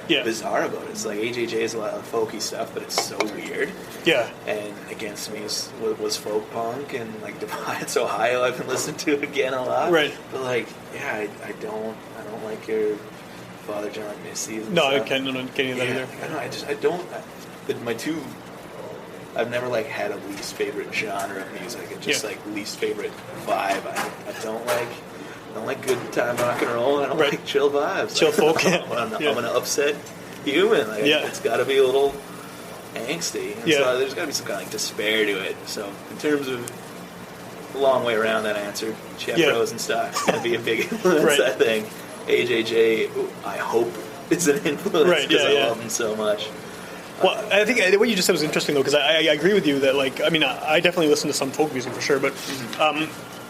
bizarre about it. It's like HHA is a lot of folky stuff, but it's so weird. Yeah. And Against Me was folk punk, and like Defiance, Ohio, I've been listening to again a lot. Right. But like, I don't like your Father John Misty's. No, I can't get any of that either. I've never like had a least favorite genre of music. It's just like least favorite vibe. I don't like good time rock and roll. And I don't like chill vibes. Chill folk. I'm an upset human. Like, it's got to be a little angsty. And so there's got to be some kind of like despair to it. So in terms of a long way around that answer, Jeff Rosenstock's going to be a big influence. I think AJJ, I hope, is an influence because I love him so much. Well, I think what you just said was interesting, though, because I agree with you that, like, I mean, I definitely listen to some folk music for sure, but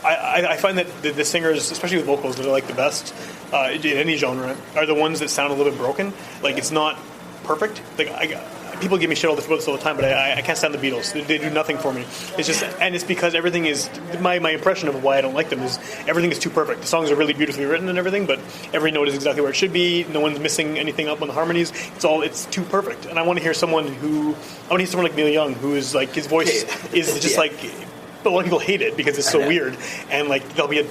I find that the singers, especially with vocals, that are like the best in any genre, are the ones that sound a little bit broken. Like, it's not perfect. Like, people give me shit all the time, but I can't stand the Beatles. They do nothing for me. It's just, and it's because everything is, my impression of why I don't like them is everything is too perfect. The songs are really beautifully written and everything, but every note is exactly where it should be. No one's missing anything up on the harmonies. It's too perfect. And I want to hear someone like Neil Young, who is like, his voice is just like, but a lot of people hate it because it's so weird. And like, there'll be a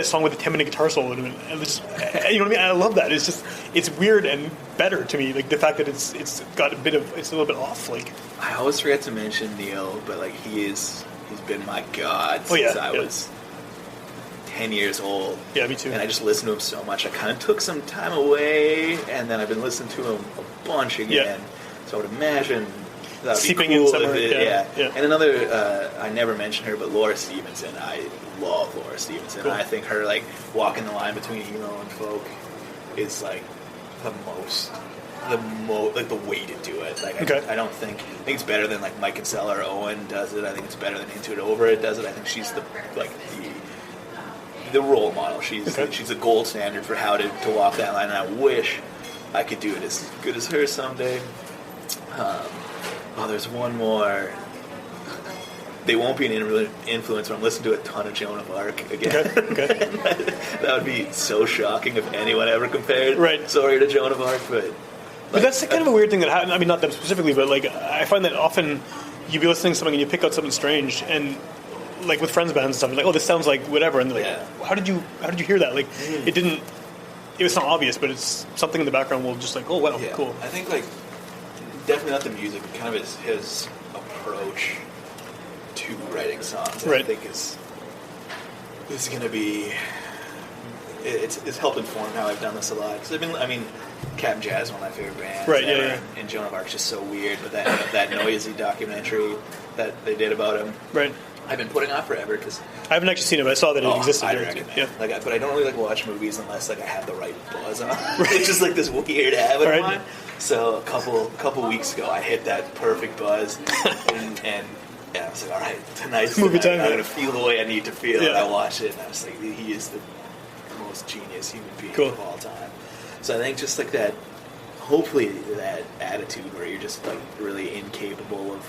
song with a 10-minute guitar solo in it, and just, you know what I mean? I love that. It's just, it's weird and better to me. Like the fact that it's got it's a little bit off. Like, I always forget to mention Neil, but like he's been my god since I was 10 years old. Yeah, me too. And I just listened to him so much. I kind of took some time away, and then I've been listening to him a bunch again. So I would imagine that'd seeping be cool in somewhere. And another, I never mentioned her, but Laura Stevenson. I love Laura Stevenson. Cool. I think her like walking the line between emo and folk is like the way to do it. Like I think it's better than like Mike Kinsella or Owen does it. I think it's better than Into It Over It does it. I think she's the role model. She's a gold standard for how to walk that line, and I wish I could do it as good as her someday. There's one more. They won't be an influence, but I'm listening to a ton of Joan of Arc again. That would be so shocking if anyone ever compared Sorrier to Joan of Arc. But that's kind of a weird thing that happened. I mean, not them specifically, but like I find that often you be listening to something and you pick out something strange, and like with friends bands and stuff, you're like, oh, this sounds like whatever, and they're like, how did you hear that? Like it was not obvious, but it's something in the background will just like, oh wow, cool. I think like definitely not the music, but kind of his approach to writing songs. Right. I think is going to be. It's helped inform how I've done this a lot. Because Captain Jazz is one of my favorite bands. Right. ever, Yeah. And Joan of Arc's just so weird, but that noisy documentary that they did about him. Right. I've been putting off forever because I haven't actually seen it, but I saw that it existed. I recommend. Yeah. But I don't really watch movies unless I have the right buzz on. It's just this weird habit of mine. So a couple weeks ago, I hit that perfect buzz, and I was like, all right, tonight's movie time. I'm gonna feel the way I need to feel. Yeah. And I watched it, and I was like, he is the most genius human being of all time. So I think just like that, hopefully that attitude where you're just like really incapable of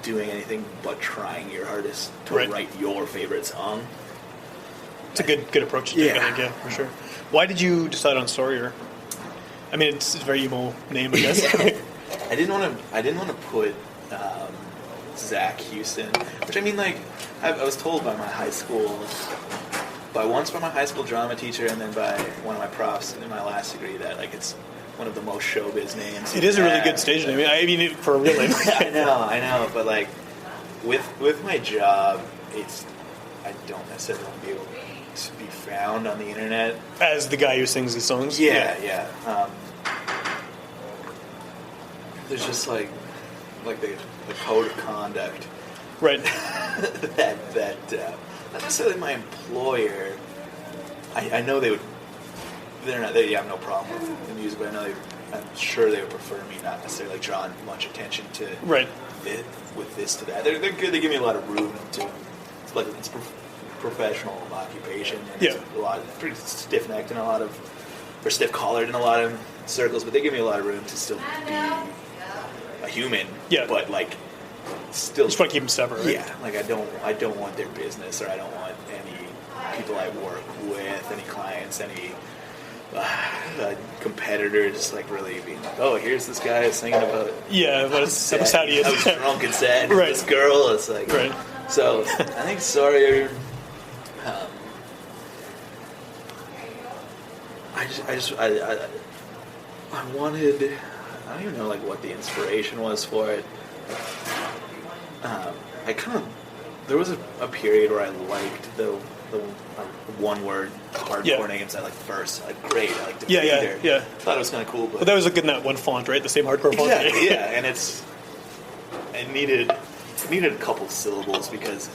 doing anything but trying your hardest to write your favorite song. It's a good approach to take, I think, for sure. Why did you decide on Sorrier? I mean, it's a very emo name, I guess. I didn't want to put Zach Houston, which I was told by my high school, by my high school drama teacher, and then by one of my profs in my last degree that it's one of the most showbiz names. It is a really good stage name. I mean, for a real name. I know, but with my job, I don't necessarily want to be able to be found on the internet as the guy who sings these songs. Yeah. There's just the code of conduct, right? that not necessarily my employer. I know they would. They have no problem with the music, but I'm sure they would prefer me not necessarily drawing much attention to with this to that. They're good. They give me a lot of room to. It's professional occupation. And it's pretty stiff-necked in or stiff-collared in a lot of circles, but they give me a lot of room to still be a human. Yeah. But still, just want to keep them separate. Right? Yeah. I don't want their business, or I don't want any people I work with, any clients, any competitor just really being oh, here's this guy singing about how sad he is. I was drunk and sad. Right. This girl. It's right. So I think Sorrier. I wanted. I don't even know what the inspiration was for it. There was a period where I liked the one-word hardcore names. I liked First. I liked Great. I liked Defeater. Yeah. Thought it was kind of cool. But that was in that one font, right? The same hardcore font. Exactly, yeah. And it needed a couple syllables because,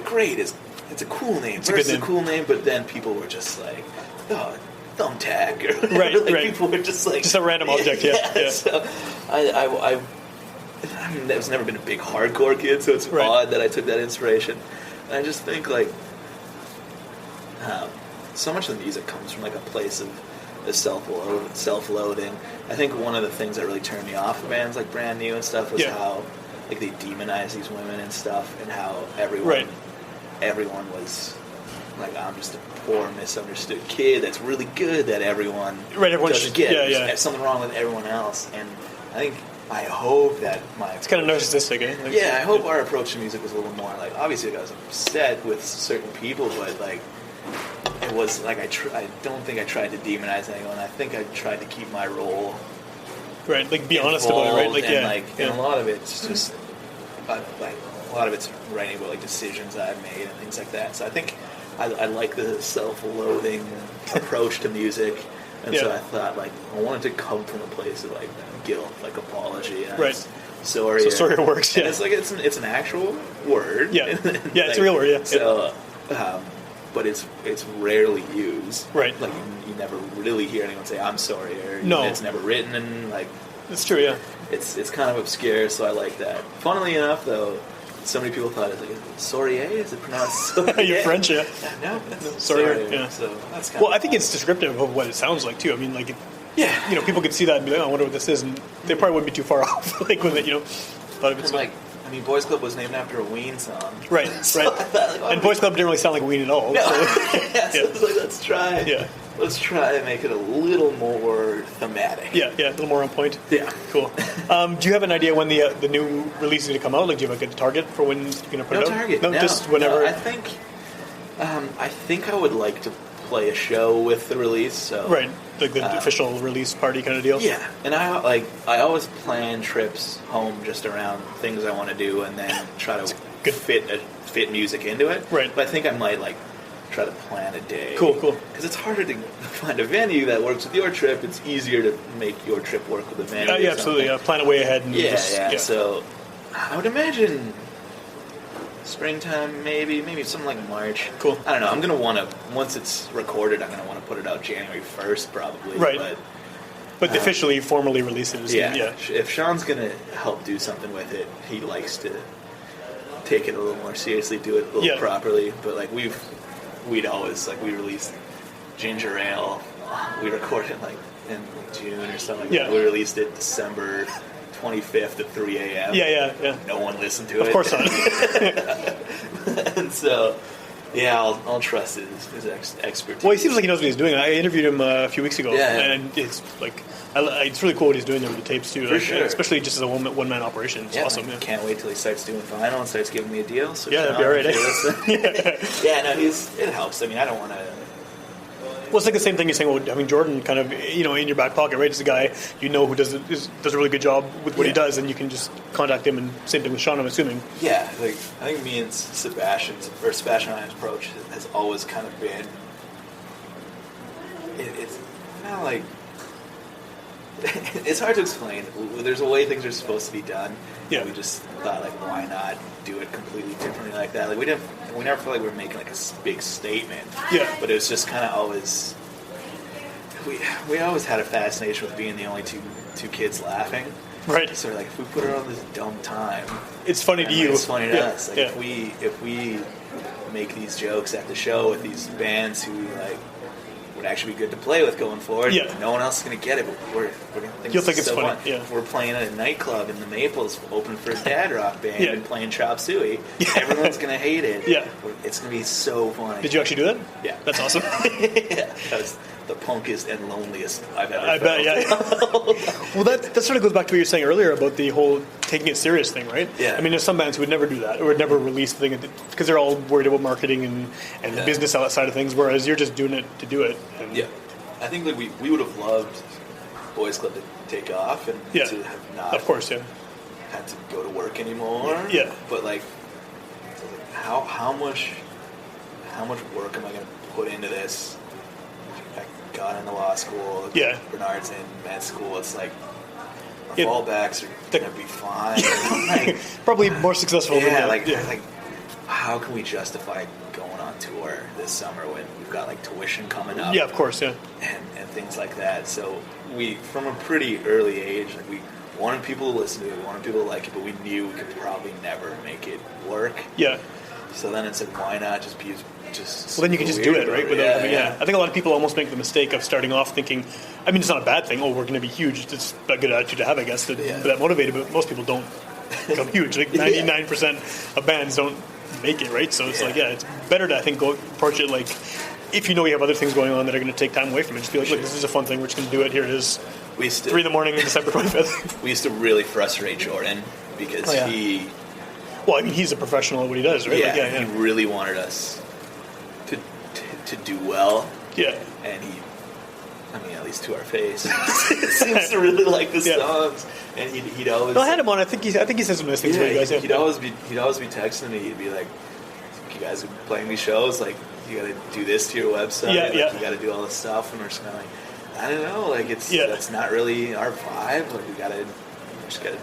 Great it's a cool name. First is a cool name, but then people were just oh, Thumbtack. Or right. People were just just a random object, yeah. So I was never been a big hardcore kid, so it's odd that I took that inspiration. And I just think so much of the music comes from a place of the self-loathing. I think one of the things that really turned me off of bands like Brand New and stuff was how they demonize these women and stuff, and how everyone was I'm just a poor, misunderstood kid that's really good that everyone doesn't get. There's something wrong with everyone else, and I hope that it's kind of narcissistic, eh? I hope our approach to music was a little more obviously I was upset with certain people, but it was I don't think I tried to demonize anyone. I think I tried to keep my role be honest about it, right? And a lot of it's just a lot of it's writing about decisions that I've made and things like that. So I think I like the self-loathing approach to music, and so I thought I wanted to come from a place of guilt, apology, and Sorrier. So Sorrier works. And it's an actual word. Yeah, it's a real word. Yeah. So, but it's rarely used. Right. You never really hear anyone say I'm sorry, or no, it's never written, and it's true. Yeah. It's kind of obscure, so I like that. Funnily enough, though, so many people thought it's Sorrier. Is it pronounced Sorrier? You're French, yeah. No, Sorrier. Yeah. So that's kind of I think it's descriptive of what it sounds like too. I mean, people could see that and be I wonder what this is, and they probably wouldn't be too far off with it, But if it's Boys Club was named after a Ween song. Right, so right. Thought, and Boys Club didn't really sound like Ween at all. No. So, so it's let's try. Yeah. Let's try and make it a little more thematic. Yeah, a little more on point. Yeah. Cool. Do you have an idea when the new release is going to come out? Do you have a target for when you're going to put it out? No target. No, just whenever. No, I think I would like to play a show with the release. So right, like the official release party kind of deal. Yeah, and I always plan trips home just around things I want to do, and then try to fit music into it. Right. But I think I might try to plan a day. Cool. Because it's harder to find a venue that works with your trip. It's easier to make your trip work with a venue. Yeah, absolutely. Plan it way ahead. And yeah. So I would imagine springtime, maybe something like March. Cool. I don't know. I'm gonna want to, once it's recorded, I'm gonna want to put it out January 1st probably. Right. But officially, formally release it. Yeah. If Sean's gonna help do something with it, he likes to take it a little more seriously, do it a little properly. But we'd always we released Ginger Ale. We recorded in June or something. Like that. We released it December 25th at 3 a.m. Yeah. No one listened to it. Of course not. And so, I'll trust his expertise. Well, he seems like he knows what he's doing. I interviewed him a few weeks ago, and it's it's really cool what he's doing there with the tapes too. For sure. Especially just as a one-man operation. It's awesome. I can't wait till he starts doing vinyl and starts giving me a deal. So that'd be all right. It helps. I mean, I don't want to. Well, it's like the same thing you're saying about having Jordan kind of, in your back pocket, right? It's a guy who does a really good job with what he does, and you can just contact him, and same thing with Sean, I'm assuming. Yeah, I think me and Sebastian and I's approach has always kind of been, it's kind of it's hard to explain. There's a way things are supposed to be done. Yeah. We just thought, why not do it completely differently like that? We never felt like we were making a big statement. Yeah. But it was just kind of always, we always had a fascination with being the only two kids laughing. Right. So if we put her on this dumb time, it's funny to you. It's funny to us. If we make these jokes at the show with these bands who would actually be good to play with going forward. Yeah. No one else is going to get it, but we're going to think You'll think it's so funny. fun. Yeah. We're playing at a nightclub in the Maples, open for a dad rock band, and playing Chop Suey. Yeah. Everyone's going to hate it. Yeah. It's going to be so funny. Did you actually do that? Yeah. That's awesome. Yeah. That was the punkest and loneliest I've ever felt. Bet, yeah. Well, that sort of goes back to what you were saying earlier about the whole taking it serious thing, right? Yeah. I mean, there's some bands who would never do that, or would never release the thing, because they're all worried about marketing and the business side of things, whereas you're just doing it to do it. Yeah. I think we would have loved Boys Club to take off and to have not of course, had to go to work anymore. Yeah. But how much work am I going to put into this? I got into law school. Yeah. Bernard's in med school. It's our fallbacks are going to be fine. Probably more successful than that. How can we justify going on tour this summer when we've got tuition coming up? Yeah, of course, yeah. And things like that. So we, from a pretty early age, we wanted people to listen to it, we wanted people to like it, but we knew we could probably never make it work. Yeah. So then it said, why not just be well, then you can just do it, right? I think a lot of people almost make the mistake of starting off thinking, I mean, it's not a bad thing. Oh, we're going to be huge. It's a good attitude to have, I guess, that motivated. But most people don't become huge. 99% of bands don't make it, right? So it's it's better to, I think, go approach it if you know you have other things going on that are going to take time away from it, just be look, this is a fun thing, we're just going to do it, here it is. 3 a.m. in December 25th. We used to really frustrate Jordan because he... Well, I mean, he's a professional at what he does, right? He really wanted us to do well. Yeah. And at least to our face, seems to really like the songs. And he'd always... No, I had him on. I think he says some nice things for you guys. He'd always be texting me. He'd be like, you guys are playing these shows, you got to do this to your website. You got to do all this stuff. And we're just kind of I don't know. That's not really our vibe. We just got to...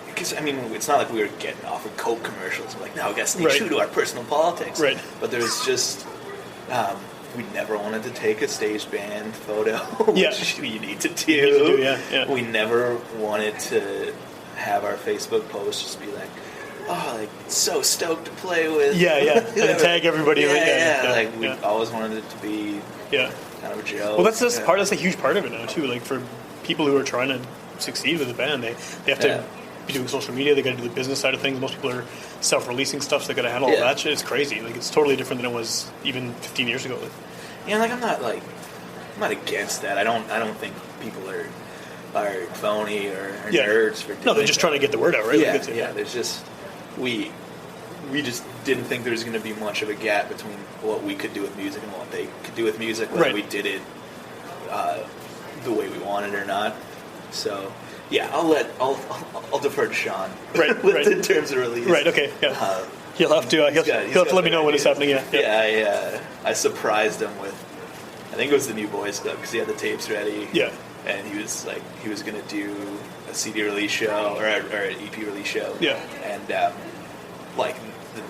Because, I mean, it's not like we were getting off of Coke commercials. We're no, we got to stay true to our personal politics. Right. But there's just... we never wanted to take a staged band photo, which you need to do. We never wanted to have our Facebook post just be so stoked to play with. And tag everybody. We always wanted it to be kind of a joke. Well, that's a huge part of it now too. For people who are trying to succeed with a band, they have to be doing social media. They got to do the business side of things. Most people are self-releasing stuff, so they got to handle all that shit. It's crazy. It's totally different than it was even 15 years ago. I'm not against that. I don't think people are phony or nerds for doing No, they're just trying to get the word out, right? There's just we we just didn't think there was going to be much of a gap between what we could do with music and what they could do with music, whether we did it the way we wanted or not. So, yeah, I'll defer to Sean. Right. In terms of release. Right. Okay. Yeah. He'll have to. He'll have to let me know when it's happening. Yeah. Yeah. I surprised him with. I think it was the new Boys Club because he had the tapes ready. Yeah. And he was going to do a CD release show or an EP release show. Yeah. And the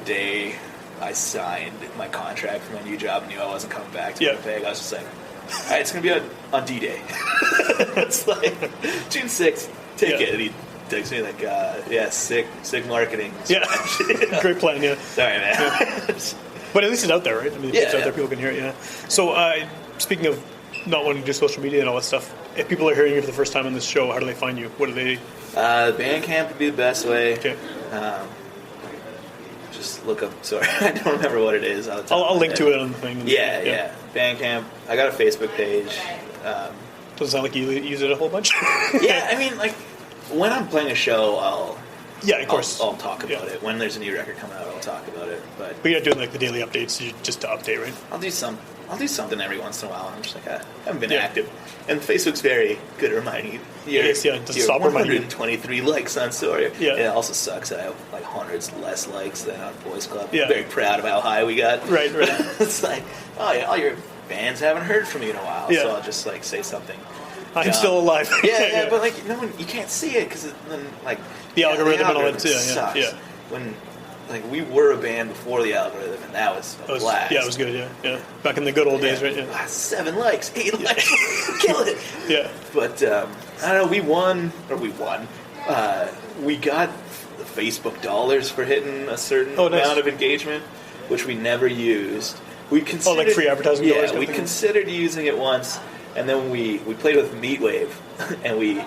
day I signed my contract for my new job, knew I wasn't coming back to Winnipeg. I was just like, all right, it's going to be on D-Day. It's like June 6th. Take it. And he texts me like, sick marketing. Yeah. Great plan. Yeah. Sorry, man. Yeah. But at least it's out there, right? I mean, it's out there. People can hear it. Yeah. So, speaking of not wanting to do social media and all that stuff, if people are hearing you for the first time on this show, how do they find you? What do they? Bandcamp would be the best way. Okay. Just look up. Sorry, I don't remember what it is. I'll link to it on the thing. Yeah. Bandcamp. I got a Facebook page. Doesn't sound like you use it a whole bunch. Yeah, I mean, like when I'm playing a show, of course. I'll talk about it. When there's a new record coming out, I'll talk about it. But you're not doing like the daily updates just to update, right? I'll do something every once in a while. And I'm just like, I haven't been active. And Facebook's very good at reminding you. It doesn't stop reminding you. 123 likes on Sorrier. Yeah. And it also sucks that I have like hundreds less likes than on Boys Club. Yeah. I'm very proud of how high we got. Right. It's like, oh yeah, all your fans haven't heard from you in a while. Yeah. So I'll just like say something. I'm still alive. Yeah, but like you can't see it because then like the algorithm and all that too. Sucks. Yeah. When like we were a band before the algorithm, and that was a blast. Yeah, it was good. Yeah. Back in the good old days, right? Yeah. 7 likes, 8 likes, kill it. Yeah. But I don't know. We won. We got the Facebook dollars for hitting a certain amount of engagement, which we never used. We considered like free advertising dollars. Yeah, we considered using it once. And then we played with Meatwave, and we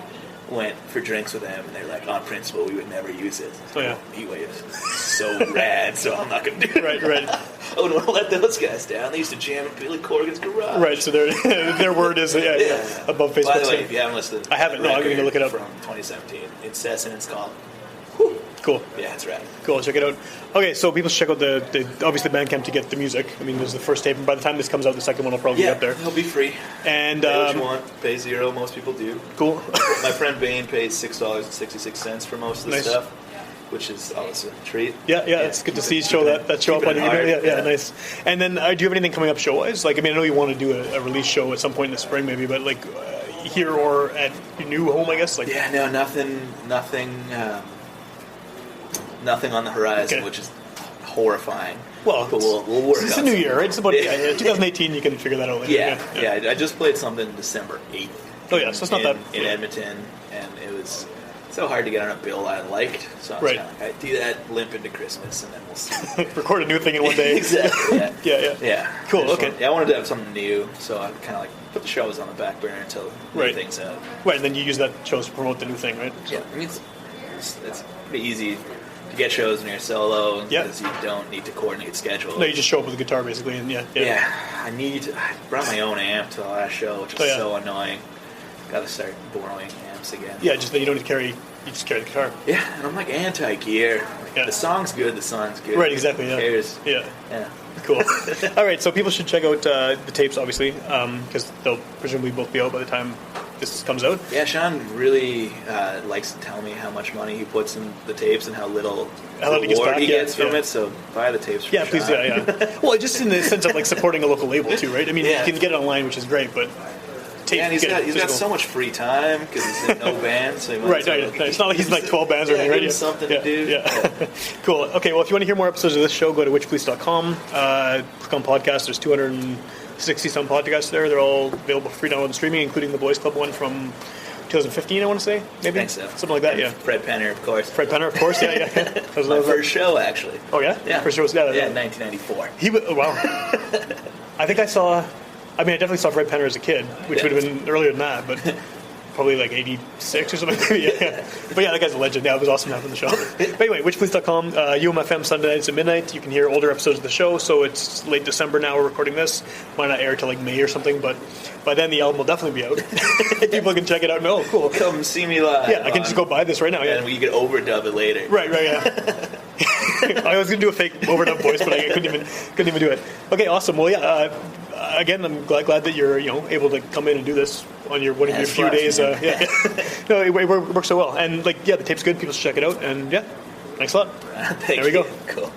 went for drinks with them, and they're like, on principle, we would never use it. Oh, yeah. Meatwave's so rad, so I'm not going to do it. Right. I wouldn't want to let those guys down. They used to jam in Billy Corgan's garage. Right, so their word is above Facebook. By the way, if you haven't listened, I haven't. No, I'm going to look it up. From 2017, Incessant, it's called. Cool. Yeah, it's rad. Cool, check it out. Okay, so people should check out the obviously Bandcamp to get the music. I mean, there's the first tape, and by the time this comes out, the second one will probably be up there. It'll be free. And pay what you want, pay $0. Most people do. Cool. My friend Bane pays $6.66 for most of the stuff, which is always a treat. Yeah, it's good to see show that show up on your email. Yeah, nice. And then, do you have anything coming up show-wise? Like, I mean, I know you want to do a release show at some point in the spring, maybe, but like here or at your new home, I guess. Like, nothing on the horizon, which is horrifying. Well, but we'll work. It's a new year, right? It's about 2018. You can figure that out later. Yeah. I just played something December 8th. Oh yeah, so it's not that in Edmonton, and it was so hard to get on a bill I liked. So I was kind of like, I do that limp into Christmas, and then we'll see. Record a new thing in one day. Exactly. Yeah. Cool. Okay. I wanted to have something new, so I kind of like put the shows on the back burner until new things out. Right, and then you use that shows to promote the new thing, right? Yeah. I mean, it's pretty easy to get shows when you're solo because you don't need to coordinate schedules. No, you just show up with a guitar basically, and I brought my own amp to the last show, which is so annoying. Got to start borrowing amps again. Yeah, just that you don't need to carry. You just carry the guitar. Yeah, and I'm like anti-gear. The song's good. Right, exactly. Who cares? Yeah. Cool. All right, so people should check out the tapes, obviously, because they'll presumably both be out by the time this comes out. Yeah, Sean really likes to tell me how much money he puts in the tapes and how little reward he gets from it. So buy the tapes from Sean. Please, Well, just in the sense of like supporting a local label too, right? I mean, you can get it online, which is great, but and he's got so much free time because he's in no band. So it's not like he's in like 12 bands or anything, right? Something to do. Yeah. Cool. Okay, well, if you want to hear more episodes of this show, go to witchpolice.com. Click on podcast. There's 260-some podcasts there. They're all available for free download and streaming, including the Boys Club one from 2015, I want to say, maybe? I think so. Something like that, yeah. Fred Penner, of course. Yeah. That was my first show, actually. Oh, yeah? Yeah. First show was, 1994. Wow. I think I definitely saw Fred Penner as a kid, which would have been earlier than that, but probably like 86 or something. But that guy's a legend. Yeah, it was awesome having the show. But anyway, witchpolice.com, UMFM Sunday nights at midnight. You can hear older episodes of the show, so it's late December now we're recording this. Might not air till like May or something, but by then the album will definitely be out. People can check it out. No, cool. Come see me live. Yeah, I can just go buy this right now. Yeah, and we can overdub it later. Right, yeah. I was going to do a fake overdub voice, but I couldn't even do it. Okay, awesome. Well, yeah. Again, I'm glad that you're able to come in and do this on one of your few days. Yeah. No, it works so well. And the tape's good. People should check it out. And yeah, thanks a lot. There we go. Cool.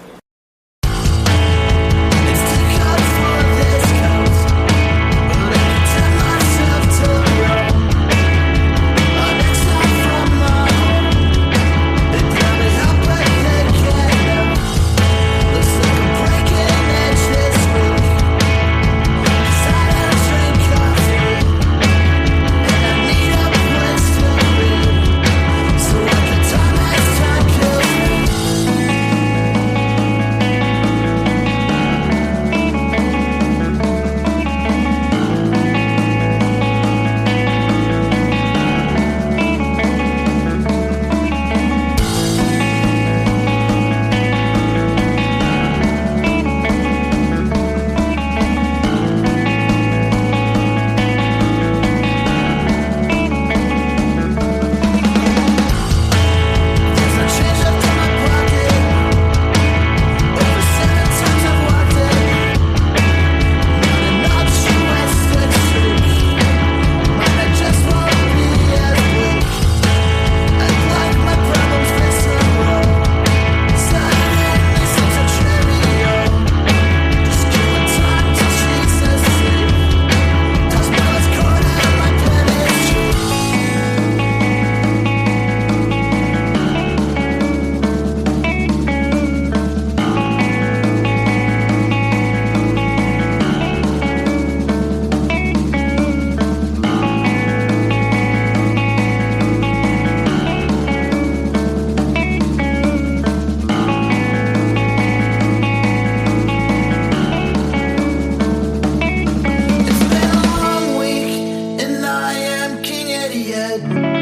King Eddie.